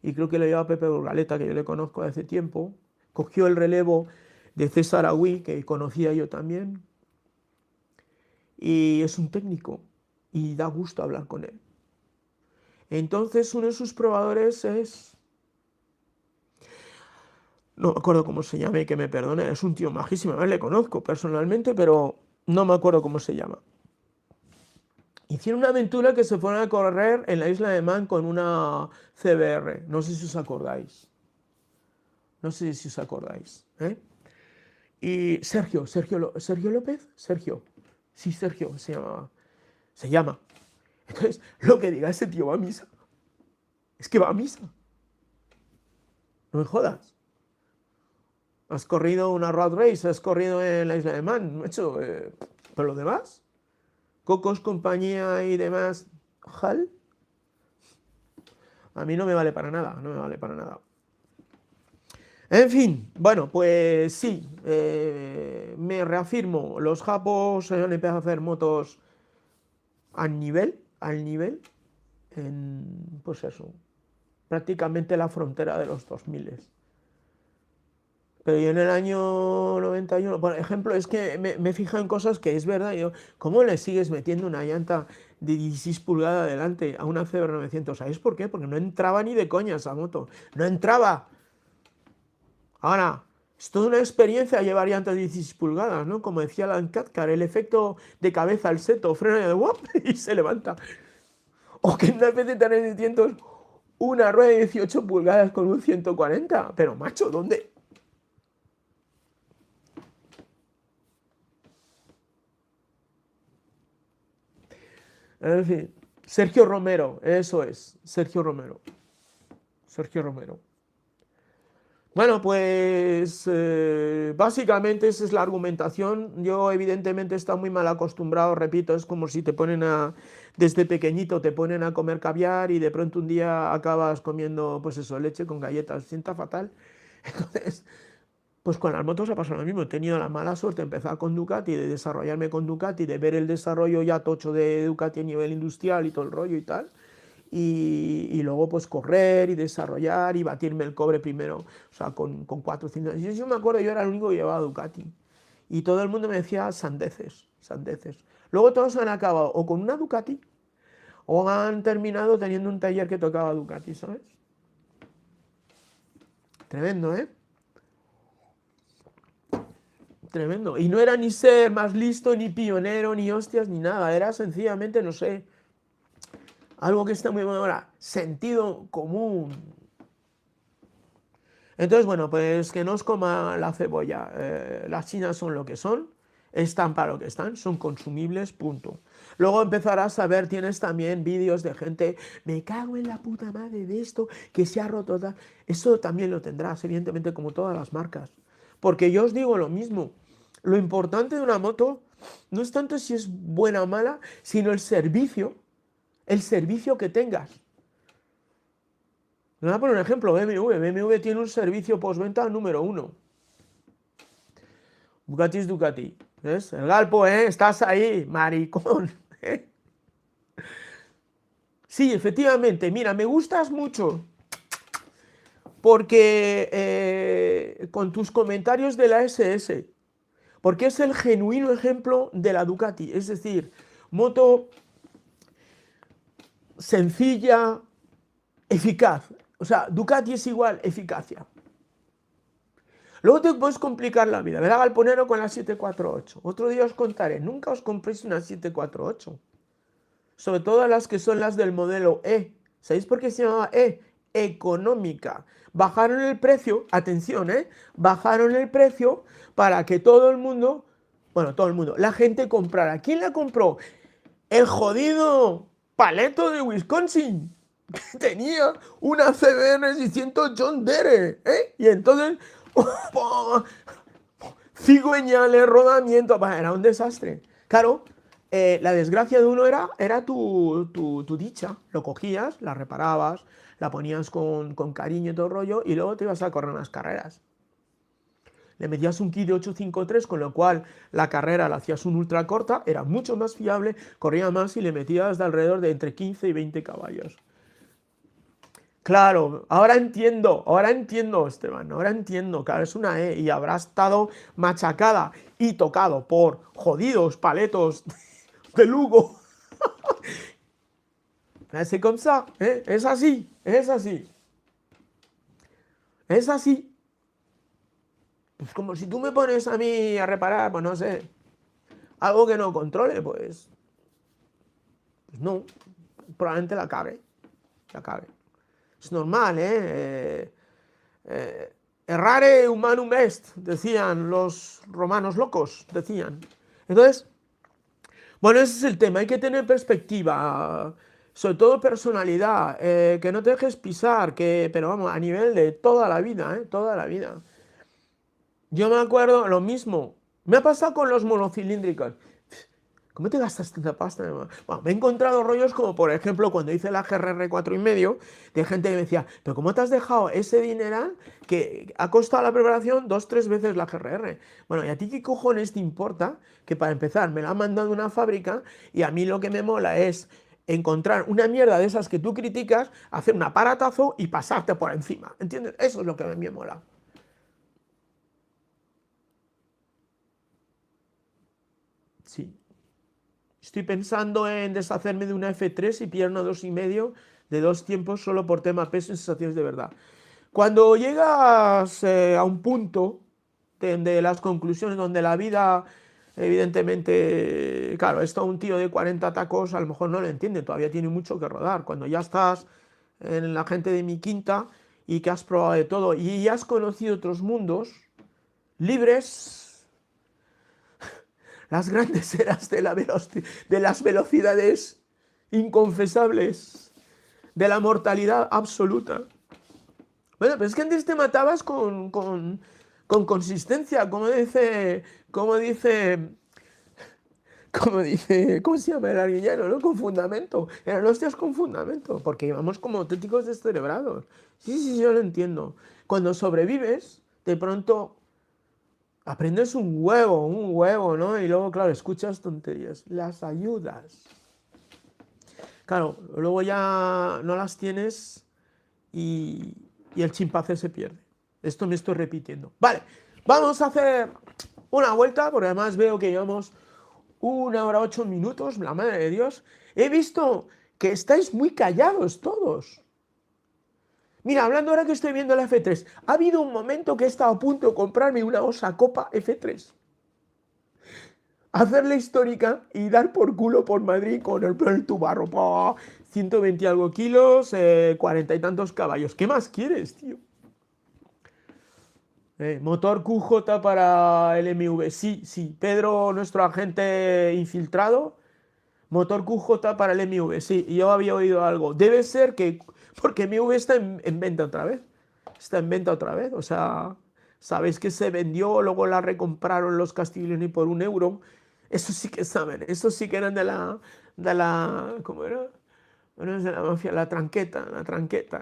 Y creo que lo lleva Pepe Burgaleta, que yo le conozco de hace tiempo, cogió el relevo de César Agüí, que conocía yo también, y es un técnico, y da gusto hablar con él. Entonces uno de sus probadores es... No me acuerdo cómo se llama y que me perdone, es un tío majísimo, a ver, le conozco personalmente, pero no me acuerdo cómo se llama. Hicieron una aventura que se fueron a correr en la isla de Man con una CBR, no sé si os acordáis. No sé si os acordáis. Y Sergio López, sí, Sergio se llama. Entonces, lo que diga ese tío va a misa. Es que va a misa. No me jodas. Has corrido una road race, has corrido en la isla de Man, hecho, pero lo demás, Cocos, compañía y demás, Hal, a mí no me vale para nada, no me vale para nada. En fin, bueno, pues sí, me reafirmo, los japos han empezado a hacer motos al nivel, pues eso, prácticamente la frontera de los 2000. Pero yo en el año 91, por ejemplo, es que me fijo en cosas que es verdad. ¿Cómo le sigues metiendo una llanta de 16 pulgadas adelante a una CBR 900? ¿Sabéis por qué? Porque no entraba ni de coña esa moto. No entraba. Ahora, es toda una experiencia llevar llantas de 16 pulgadas, ¿no? Como decía Alan Cathcart, el efecto de cabeza al seto, frena de ¡wop! Y se levanta. O que en una PZ 900 una rueda de 18 pulgadas con un 140. Pero macho, ¿dónde? En fin, Sergio Romero, eso es, Sergio Romero. Bueno, pues básicamente esa es la argumentación. Yo evidentemente he estado muy mal acostumbrado, repito, es como si desde pequeñito te ponen a comer caviar y de pronto un día acabas comiendo, pues eso, leche con galletas, sienta fatal. Entonces, pues con las motos ha pasado lo mismo, he tenido la mala suerte de empezar con Ducati, de desarrollarme con Ducati, de ver el desarrollo ya tocho de Ducati a nivel industrial y todo el rollo y tal, y luego pues correr y desarrollar y batirme el cobre primero, o sea, con 4 cilindros. Yo me acuerdo, yo era el único que llevaba Ducati, y todo el mundo me decía sandeces. Luego todos han acabado o con una Ducati, o han terminado teniendo un taller que tocaba Ducati, ¿sabes? Tremendo, ¿eh? Tremendo. Y no era ni ser más listo, ni pionero, ni hostias, ni nada. Era sencillamente, no sé, algo que está muy bueno ahora, sentido común. Entonces, bueno, pues que no os coma la cebolla. Las chinas son lo que son, están para lo que están, son consumibles, punto. Luego empezarás a ver, tienes también vídeos de gente, me cago en la puta madre de esto, que se ha roto. Eso también lo tendrás, evidentemente, como todas las marcas. Porque yo os digo lo mismo, lo importante de una moto no es tanto si es buena o mala, sino el servicio que tengas. Me voy a poner un ejemplo, BMW tiene un servicio postventa número 1. Ducati es Ducati. ¿Ves? El Galpo, estás ahí, maricón. Sí, efectivamente, mira, me gustas mucho. Porque con tus comentarios de la SS, porque es el genuino ejemplo de la Ducati, es decir, moto sencilla, eficaz. O sea, Ducati es igual eficacia. Luego te puedes complicar la vida. Verá Galponero con la 748. Otro día os contaré. Nunca os compréis una 748. Sobre todo las que son las del modelo E. ¿Sabéis por qué se llamaba E? Económica. Bajaron el precio, atención, bajaron el precio para que todo el mundo, bueno, todo el mundo, la gente comprara. ¿Quién la compró? El jodido paleto de Wisconsin. Que tenía una CBR 600 John Deere, Y entonces, cigüeñales, rodamiento, era un desastre. Claro, la desgracia de uno era tu dicha. Lo cogías, la reparabas, la ponías con cariño y todo el rollo, y luego te ibas a correr unas carreras. Le metías un kit de 853, con lo cual la carrera la hacías un ultra corta, era mucho más fiable, corría más y le metías de alrededor de entre 15 y 20 caballos. Claro, ahora entiendo, Esteban, ahora entiendo, claro, es una E y habrá estado machacada y tocado por jodidos paletos de Lugo. C'est comme ça, es así, es así. Es así. Pues como si tú me pones a mí a reparar, pues no sé, algo que no controle, pues no, probablemente la cague. Es normal, errare humanum est, decían los romanos locos, decían. Entonces, bueno, ese es el tema, hay que tener perspectiva, sobre todo personalidad, que no te dejes pisar, pero vamos, a nivel de toda la vida, toda la vida. Yo me acuerdo lo mismo, me ha pasado con los monocilíndricos. ¿Cómo te gastas tanta pasta? Bueno, me he encontrado rollos como, por ejemplo, cuando hice la GRR 4,5, de gente que me decía, pero ¿cómo te has dejado ese dineral que ha costado la preparación 2-3 veces la GRR? Bueno, ¿y a ti qué cojones te importa? Que para empezar me la han mandado una fábrica y a mí lo que me mola es encontrar una mierda de esas que tú criticas, hacer un aparatazo y pasarte por encima, ¿entiendes? Eso es lo que a mí me mola. Sí. Estoy pensando en deshacerme de una F3 y pillar una 2,5 de 2 tiempos solo por tema peso y sensaciones de verdad. Cuando llegas a un punto de las conclusiones donde la vida, evidentemente, claro, esto a un tío de 40 tacos a lo mejor no lo entiende, todavía tiene mucho que rodar. Cuando ya estás en la gente de mi quinta y que has probado de todo y ya has conocido otros mundos libres, las grandes eras de las velocidades inconfesables, de la mortalidad absoluta. Bueno, pero es que antes te matabas con consistencia, como dice, ¿cómo se llama el arguillano, no? Con fundamento. Eran hostias con fundamento, porque íbamos como auténticos descerebrados. Sí, yo lo entiendo. Cuando sobrevives, de pronto aprendes un huevo, ¿no? Y luego, claro, escuchas tonterías. Las ayudas. Claro, luego ya no las tienes y el chimpancé se pierde. Esto me estoy repitiendo. Vale, vamos a hacer una vuelta, porque además veo que llevamos 1 hora 8 minutos, la madre de Dios. He visto que estáis muy callados todos. Mira, hablando ahora que estoy viendo la F3, ha habido un momento que he estado a punto de comprarme una Osa Copa F3. Hacerla histórica y dar por culo por Madrid con el tubarro. 120 y algo kilos, 40 y tantos caballos. ¿Qué más quieres, tío? Motor QJ para el MV. Sí. Pedro, nuestro agente infiltrado. Motor QJ para el MV. Sí, yo había oído algo. Debe ser que... Porque MV está en venta otra vez. Está en venta otra vez. O sea, sabéis que se vendió, luego la recompraron los Castiglioni por €1. Eso sí que saben. Eso sí que eran de la ¿cómo era? Bueno, es de la mafia, la tranqueta.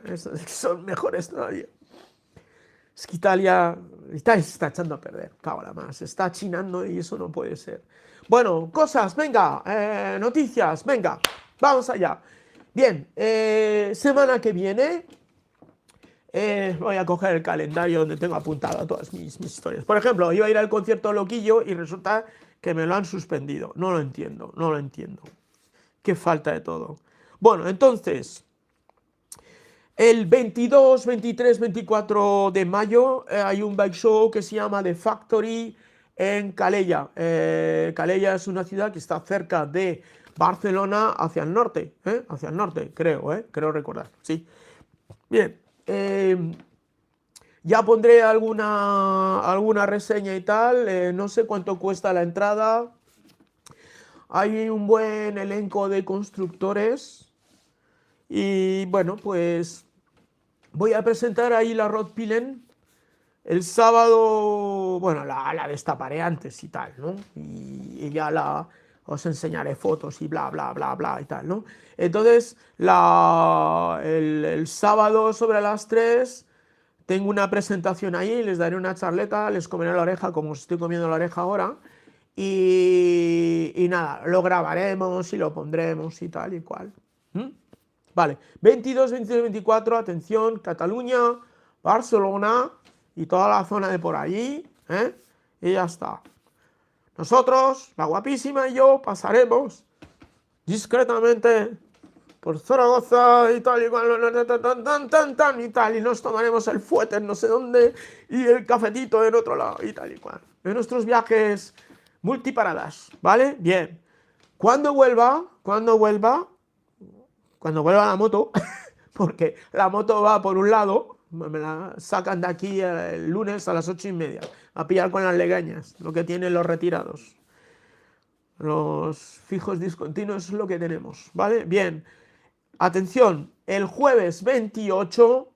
Esos son mejores todavía. Es que Italia se está echando a perder, cago la más, se está chinando y eso no puede ser. Bueno, cosas, venga, noticias, venga, vamos allá. Bien, semana que viene voy a coger el calendario donde tengo apuntado todas mis historias. Por ejemplo, iba a ir al concierto Loquillo y resulta que me lo han suspendido. No lo entiendo. Qué falta de todo. Bueno, entonces... El 22, 23, 24 de mayo hay un bike show que se llama The Factory en Calella. Calella es una ciudad que está cerca de Barcelona hacia el norte, creo recordar, sí. Bien, ya pondré alguna reseña y tal, no sé cuánto cuesta la entrada. Hay un buen elenco de constructores y bueno, pues voy a presentar ahí la Rotpilen el sábado, bueno, la destaparé antes y tal, ¿no? Y ya os enseñaré fotos y bla, bla, bla, bla y tal, ¿no? Entonces, el sábado sobre las 3 tengo una presentación ahí, les daré una charleta, les comeré la oreja como os estoy comiendo la oreja ahora. Y nada, lo grabaremos y lo pondremos y tal y cual. Vale, 22, 23, 24, atención, Cataluña, Barcelona y toda la zona de por allí, y ya está. Nosotros, la guapísima y yo, pasaremos discretamente por Zaragoza y tal y cual, y tal, y nos tomaremos el fuete en no sé dónde y el cafetito en otro lado y tal y cual. En nuestros viajes multiparadas, ¿vale? Bien. Cuando vuelva la moto, porque la moto va por un lado, me la sacan de aquí el lunes a las 8:30, a pillar con las legañas, lo que tienen los retirados. Los fijos discontinuos es lo que tenemos, ¿vale? Bien, atención, el jueves 28,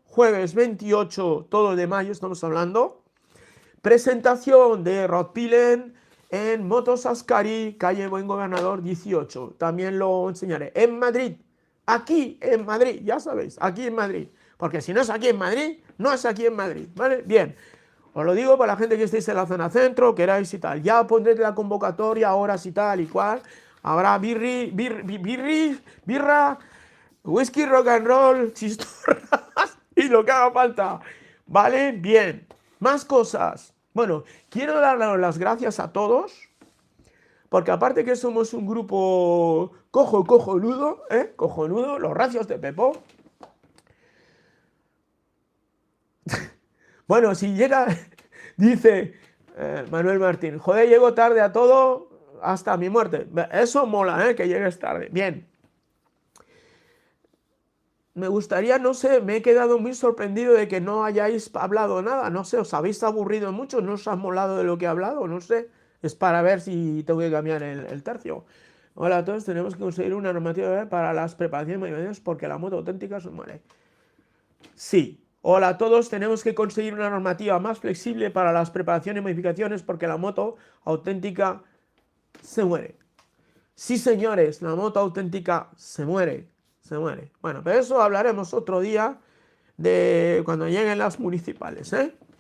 todo de mayo estamos hablando, presentación de Rotpilen en Motos Ascari, calle Buen Gobernador 18, también lo enseñaré, en Madrid. Aquí en Madrid, ya sabéis, aquí en Madrid. Porque si no es aquí en Madrid, no es aquí en Madrid, ¿vale? Bien, os lo digo para la gente que estéis en la zona centro, queráis y tal. Ya pondré la convocatoria, horas y tal y cual. Habrá birra, whisky, rock and roll, chistorras y lo que haga falta. ¿Vale? Bien. Más cosas. Bueno, quiero dar las gracias a todos. Porque aparte que somos un grupo cojonudo, los racios de Pepo. Bueno, si llega, dice Manuel Martín, joder, llego tarde a todo hasta mi muerte. Eso mola, que llegues tarde. Bien. Me gustaría, no sé, me he quedado muy sorprendido de que no hayáis hablado nada. No sé, os habéis aburrido mucho, no os ha molado de lo que he hablado, no sé. Es para ver si tengo que cambiar el tercio. Hola a todos, tenemos que conseguir una normativa para las preparaciones y modificaciones porque la moto auténtica se muere. Sí. Hola a todos, tenemos que conseguir una normativa más flexible para las preparaciones y modificaciones porque la moto auténtica se muere. Sí, señores, la moto auténtica se muere. Se muere. Bueno, pero eso hablaremos otro día de cuando lleguen las municipales,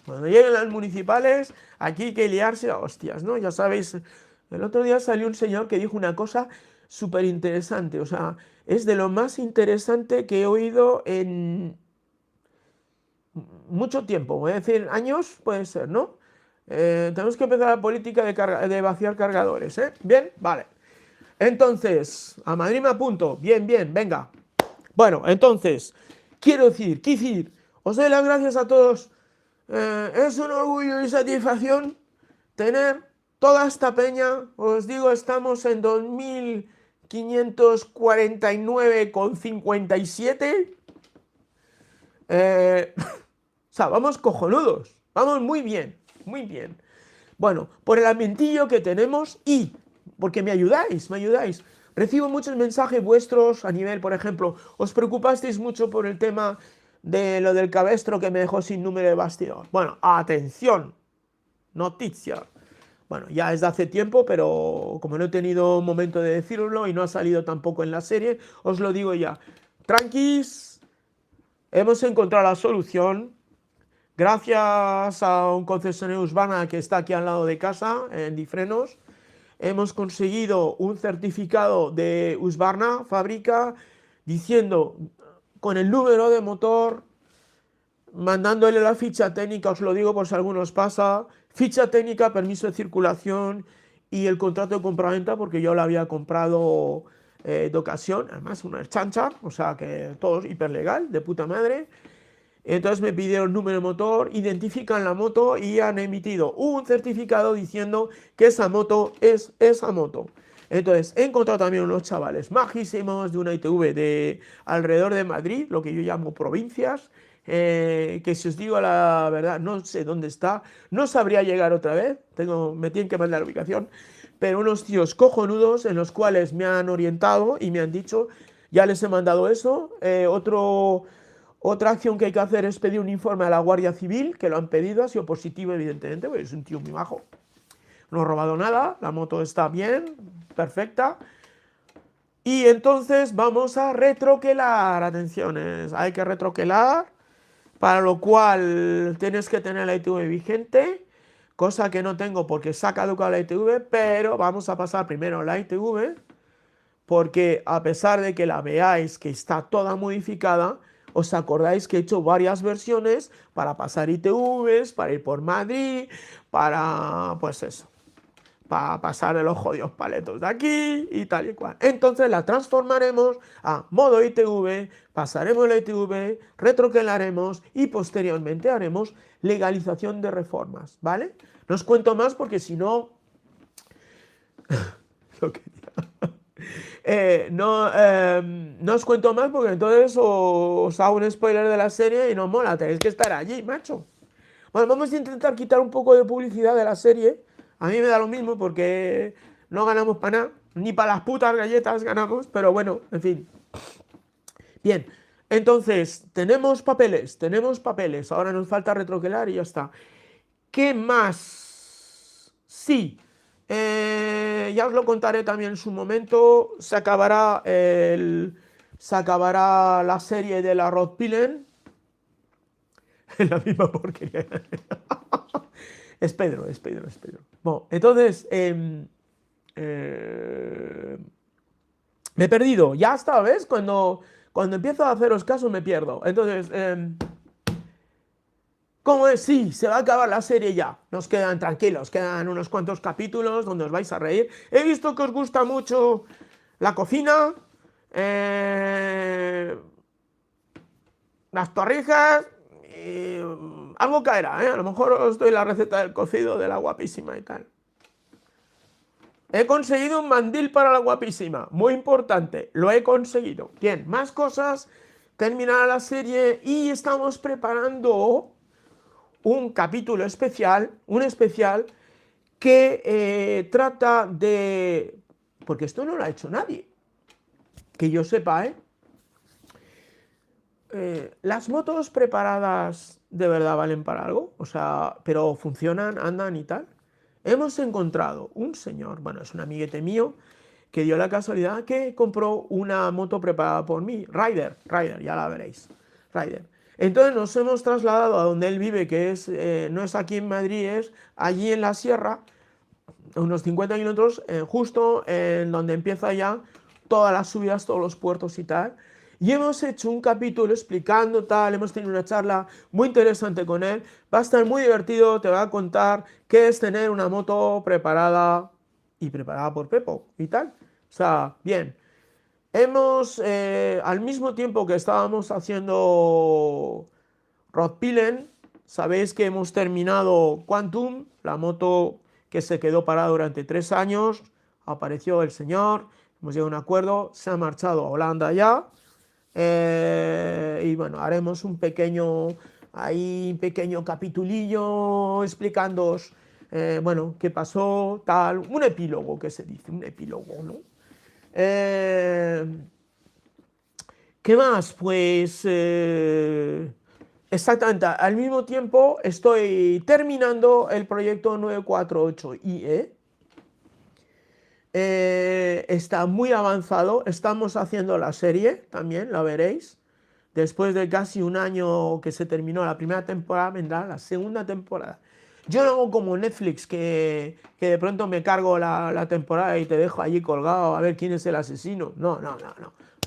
Cuando lleguen las municipales, aquí hay que liarse a hostias, ¿no? Ya sabéis, el otro día salió un señor que dijo una cosa súper interesante, o sea, es de lo más interesante que he oído en mucho tiempo, voy a decir años, puede ser, ¿no? Tenemos que empezar la política de vaciar cargadores, Bien, vale. Entonces, a Madrid me apunto, bien, venga. Bueno, entonces, quiero decir, os doy las gracias a todos. Es un orgullo y satisfacción tener toda esta peña. Os digo, estamos en 2549,57. O sea, vamos cojonudos, vamos muy bien, muy bien. Bueno, por el ambientillo que tenemos y porque me ayudáis. Recibo muchos mensajes vuestros a nivel, por ejemplo, os preocupasteis mucho por el tema de lo del cabestro que me dejó sin número de bastidor. Bueno, atención, noticia. Bueno, ya es de hace tiempo, pero como no he tenido momento de decirlo y no ha salido tampoco en la serie, os lo digo ya. Tranquis, hemos encontrado la solución. Gracias a un concesionario Husqvarna que está aquí al lado de casa, en Difrenos, hemos conseguido un certificado de Husqvarna, fábrica, diciendo con el número de motor, mandándole la ficha técnica, os lo digo por si alguno os pasa, ficha técnica, permiso de circulación y el contrato de compraventa, porque yo lo había comprado de ocasión, además una chancha, o sea que todo es hiper legal, de puta madre. Entonces me pidieron número de motor, identifican la moto y han emitido un certificado diciendo que esa moto es esa moto. Entonces he encontrado también unos chavales majísimos de una ITV de alrededor de Madrid, lo que yo llamo provincias, que si os digo la verdad no sé dónde está, no sabría llegar otra vez, me tienen que mandar la ubicación, pero unos tíos cojonudos en los cuales me han orientado y me han dicho, ya les he mandado eso, otra acción que hay que hacer es pedir un informe a la Guardia Civil, que lo han pedido, ha sido positivo evidentemente, porque es un tío muy bajo. No he robado nada, la moto está bien, perfecta. Y entonces vamos a retroquelar, atenciones, hay que retroquelar, para lo cual tienes que tener la ITV vigente, cosa que no tengo porque se ha caducado la ITV, pero vamos a pasar primero la ITV, porque a pesar de que la veáis que está toda modificada, os acordáis que he hecho varias versiones para pasar ITVs, para ir por Madrid, para, pues eso, para pasar de los jodidos paletos de aquí y tal y cual. Entonces la transformaremos a modo ITV, pasaremos la ITV, retroquelaremos y posteriormente haremos legalización de reformas, ¿vale? No os cuento más porque si no... lo que... no os cuento más porque entonces os hago un spoiler de la serie y no mola, tenéis que estar allí, macho. Bueno, vamos a intentar quitar un poco de publicidad de la serie. A mí me da lo mismo porque no ganamos para nada, ni para las putas galletas ganamos, pero bueno, en fin. Bien, entonces, tenemos papeles, ahora nos falta retroquelar y ya está. ¿Qué más? Sí, ya os lo contaré también en su momento, se acabará la serie de la Rod Pillen, la misma porquería. Es Pedro. Bueno, entonces, me he perdido, ya está, ¿ves? Cuando empiezo a haceros caso me pierdo. Entonces, ¿cómo es? Sí, se va a acabar la serie ya. Nos quedan tranquilos, quedan unos cuantos capítulos donde os vais a reír. He visto que os gusta mucho la cocina, las torrijas, y algo caerá, ¿eh? A lo mejor os doy la receta del cocido de la guapísima y tal. He conseguido un mandil para la guapísima, muy importante, lo he conseguido. Bien, más cosas, terminará la serie y estamos preparando un capítulo especial, que trata de... Porque esto no lo ha hecho nadie, que yo sepa, ¿eh? Las motos preparadas de verdad valen para algo, o sea, pero funcionan, andan y tal. Hemos encontrado un señor, bueno, es un amiguete mío, que dio la casualidad que compró una moto preparada por mí, Rider, ya la veréis, Rider. Entonces nos hemos trasladado a donde él vive, que es, no es aquí en Madrid, es allí en la sierra, a unos 50 kilómetros, justo en donde empieza ya todas las subidas, todos los puertos y tal. Y hemos hecho un capítulo explicando tal, hemos tenido una charla muy interesante con él, va a estar muy divertido, te va a contar qué es tener una moto preparada y preparada por Pepo y tal. O sea, bien. Hemos, al mismo tiempo que estábamos haciendo Rod Pillen, sabéis que hemos terminado Quantum, la moto que se quedó parada durante 3 años, apareció el señor, hemos llegado a un acuerdo, se ha marchado a Holanda ya. Y bueno, haremos un pequeño capitulillo explicándoos, bueno, qué pasó, tal, un epílogo que se dice, un epílogo, ¿no? ¿Qué más? Pues exactamente, al mismo tiempo estoy terminando el proyecto 948IE. Está muy avanzado, estamos haciendo la serie también, la veréis. Después de casi un año que se terminó la primera temporada, vendrá la segunda temporada. Yo no hago como Netflix, que de pronto me cargo la temporada y te dejo allí colgado a ver quién es el asesino. No.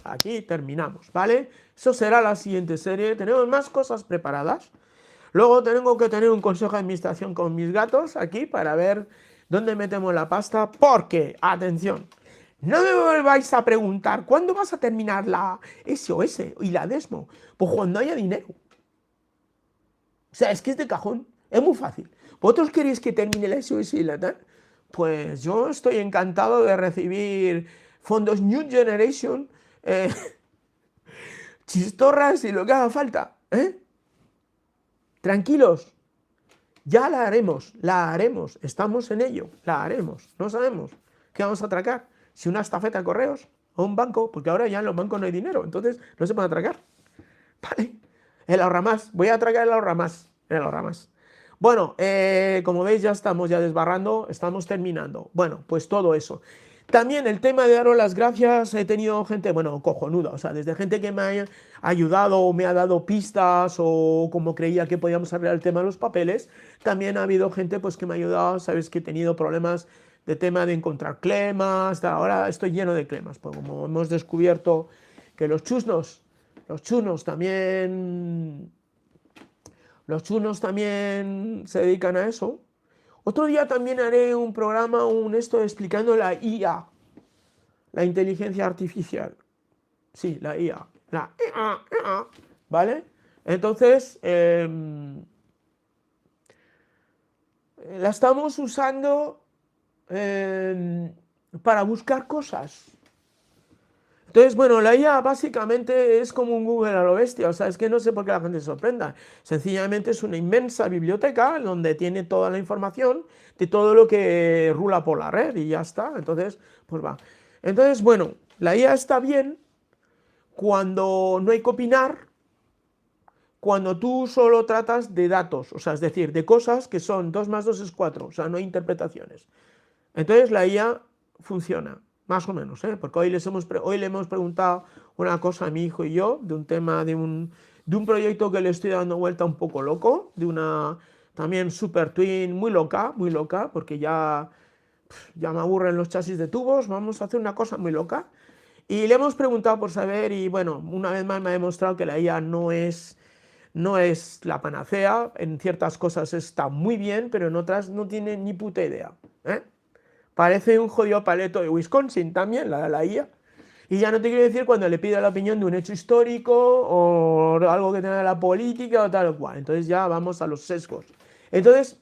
Aquí terminamos, ¿vale? Eso será la siguiente serie. Tenemos más cosas preparadas. Luego tengo que tener un consejo de administración con mis gatos aquí para ver dónde metemos la pasta. Porque, atención, No me volváis a preguntar, ¿cuándo vas a terminar la SOS y la Desmo? Pues cuando haya dinero. O sea, es que es de cajón, es muy fácil. ¿Vosotros queréis que termine la SOS y la tal? Pues yo estoy encantado de recibir fondos New Generation, eh, chistorras y lo que haga falta. Tranquilos, ya la haremos, estamos en ello, la haremos. No sabemos qué vamos a atracar. Si una estafeta de correos o un banco, porque ahora ya en los bancos no hay dinero, entonces no se puede atracar. Vale, el ahorramás, voy a atracar el ahorramás, Bueno, como veis ya estamos ya desbarrando, estamos terminando. Bueno, pues todo eso. También el tema de daros las gracias, he tenido gente, bueno, cojonuda, o sea, desde gente que me ha ayudado o me ha dado pistas o como creía que podíamos arreglar el tema de los papeles, también ha habido gente pues que me ha ayudado, sabes que he tenido problemas de tema de encontrar clemas, ahora estoy lleno de clemas, pues como hemos descubierto que los chunos también se dedican a eso. Otro día también haré un programa, esto explicando la IA, la inteligencia artificial. Sí, la IA. La IA, ¿vale? Entonces, la estamos usando para buscar cosas. Entonces, bueno, la IA básicamente es como un Google a lo bestia, o sea, es que no sé por qué la gente se sorprenda. Sencillamente es una inmensa biblioteca donde tiene toda la información de todo lo que rula por la red y ya está. Entonces, pues va. Entonces, bueno, la IA está bien cuando no hay que opinar, cuando tú solo tratas de datos, o sea, es decir, de cosas que son 2 más 2 es 4, o sea, no hay interpretaciones. Entonces la IA funciona, más o menos, porque hoy le hemos preguntado una cosa a mi hijo y yo, de un tema de un proyecto que le estoy dando vuelta un poco loco, de una también super twin muy loca, porque ya me aburren los chasis de tubos, vamos a hacer una cosa muy loca. Y le hemos preguntado por saber y bueno, una vez más me ha demostrado que la IA no es la panacea, en ciertas cosas está muy bien, pero en otras no tiene ni puta idea. Parece un jodido paleto de Wisconsin también, la IA. Y ya no te quiero decir cuando le pide la opinión de un hecho histórico o algo que tenga la política o tal o cual. Entonces ya vamos a los sesgos. Entonces,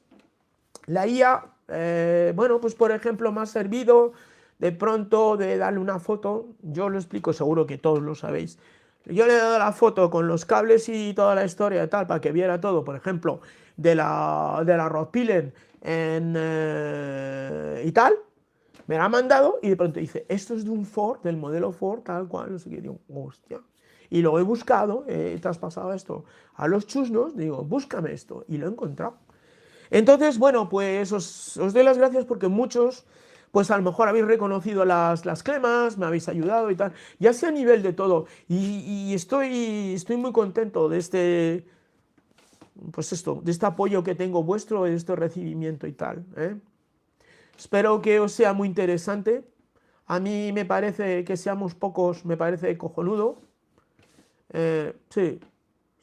la IA, bueno, pues por ejemplo me ha servido de pronto de darle una foto, yo lo explico, seguro que todos lo sabéis. Yo le he dado la foto con los cables y toda la historia y tal, para que viera todo, por ejemplo, de la Rockpiller y tal, me la ha mandado y de pronto dice, esto es de un Ford, del modelo Ford, tal cual, no sé qué, digo, hostia. Y lo he buscado, he traspasado esto a los chusnos, digo, búscame esto, y lo he encontrado. Entonces, bueno, pues os doy las gracias porque muchos, pues a lo mejor habéis reconocido las clemas, me habéis ayudado y tal, ya sea a nivel de todo. Y estoy muy contento de de este apoyo que tengo vuestro, de este recibimiento y tal. Espero que os sea muy interesante. A mí me parece que seamos pocos, me parece cojonudo. Sí,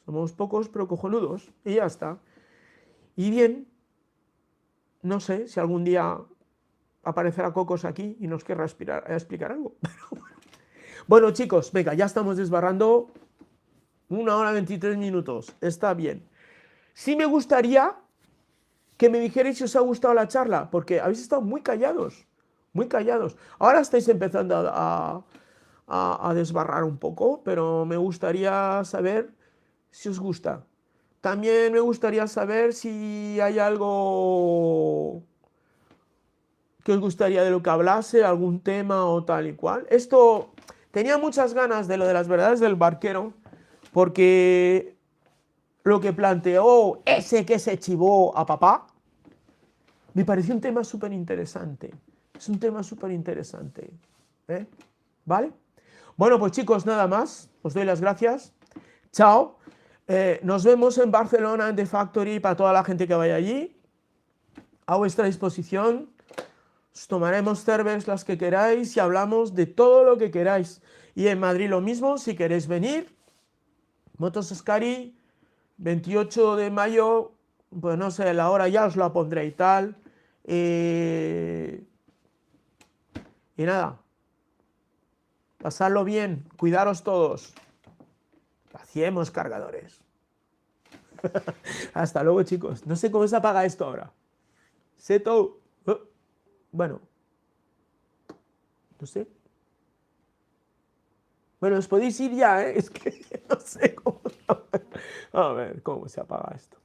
somos pocos pero cojonudos y ya está. Y bien, no sé si algún día aparecerá Cocos aquí y nos querrá explicar algo. Bueno, chicos, venga, ya estamos desbarrando 1 hora 23 minutos. Está bien. Sí me gustaría que me dijerais si os ha gustado la charla, porque habéis estado muy callados, muy callados. Ahora estáis empezando a desbarrar un poco, pero me gustaría saber si os gusta. También me gustaría saber si hay algo que os gustaría de lo que hablase, algún tema o tal y cual. Esto, tenía muchas ganas de lo de las verdades del barquero, porque lo que planteó ese que se chivó a papá, me pareció un tema súper interesante. Es un tema súper interesante. ¿Vale? Bueno, pues chicos, nada más. Os doy las gracias. Chao. Nos vemos en Barcelona en The Factory para toda la gente que vaya allí. A vuestra disposición. Os tomaremos cervezas las que queráis y hablamos de todo lo que queráis. Y en Madrid lo mismo, si queréis venir. Motos Escari, 28 de mayo, pues no sé, la hora ya os la pondré y tal. Y nada, Pasadlo bien, cuidaros todos. Vaciemos cargadores. Hasta luego, chicos. No sé cómo se apaga esto ahora. Seto. Bueno. No sé. Bueno, os podéis ir ya, ¿eh? Es que no sé cómo. A ver, ¿cómo se apaga esto?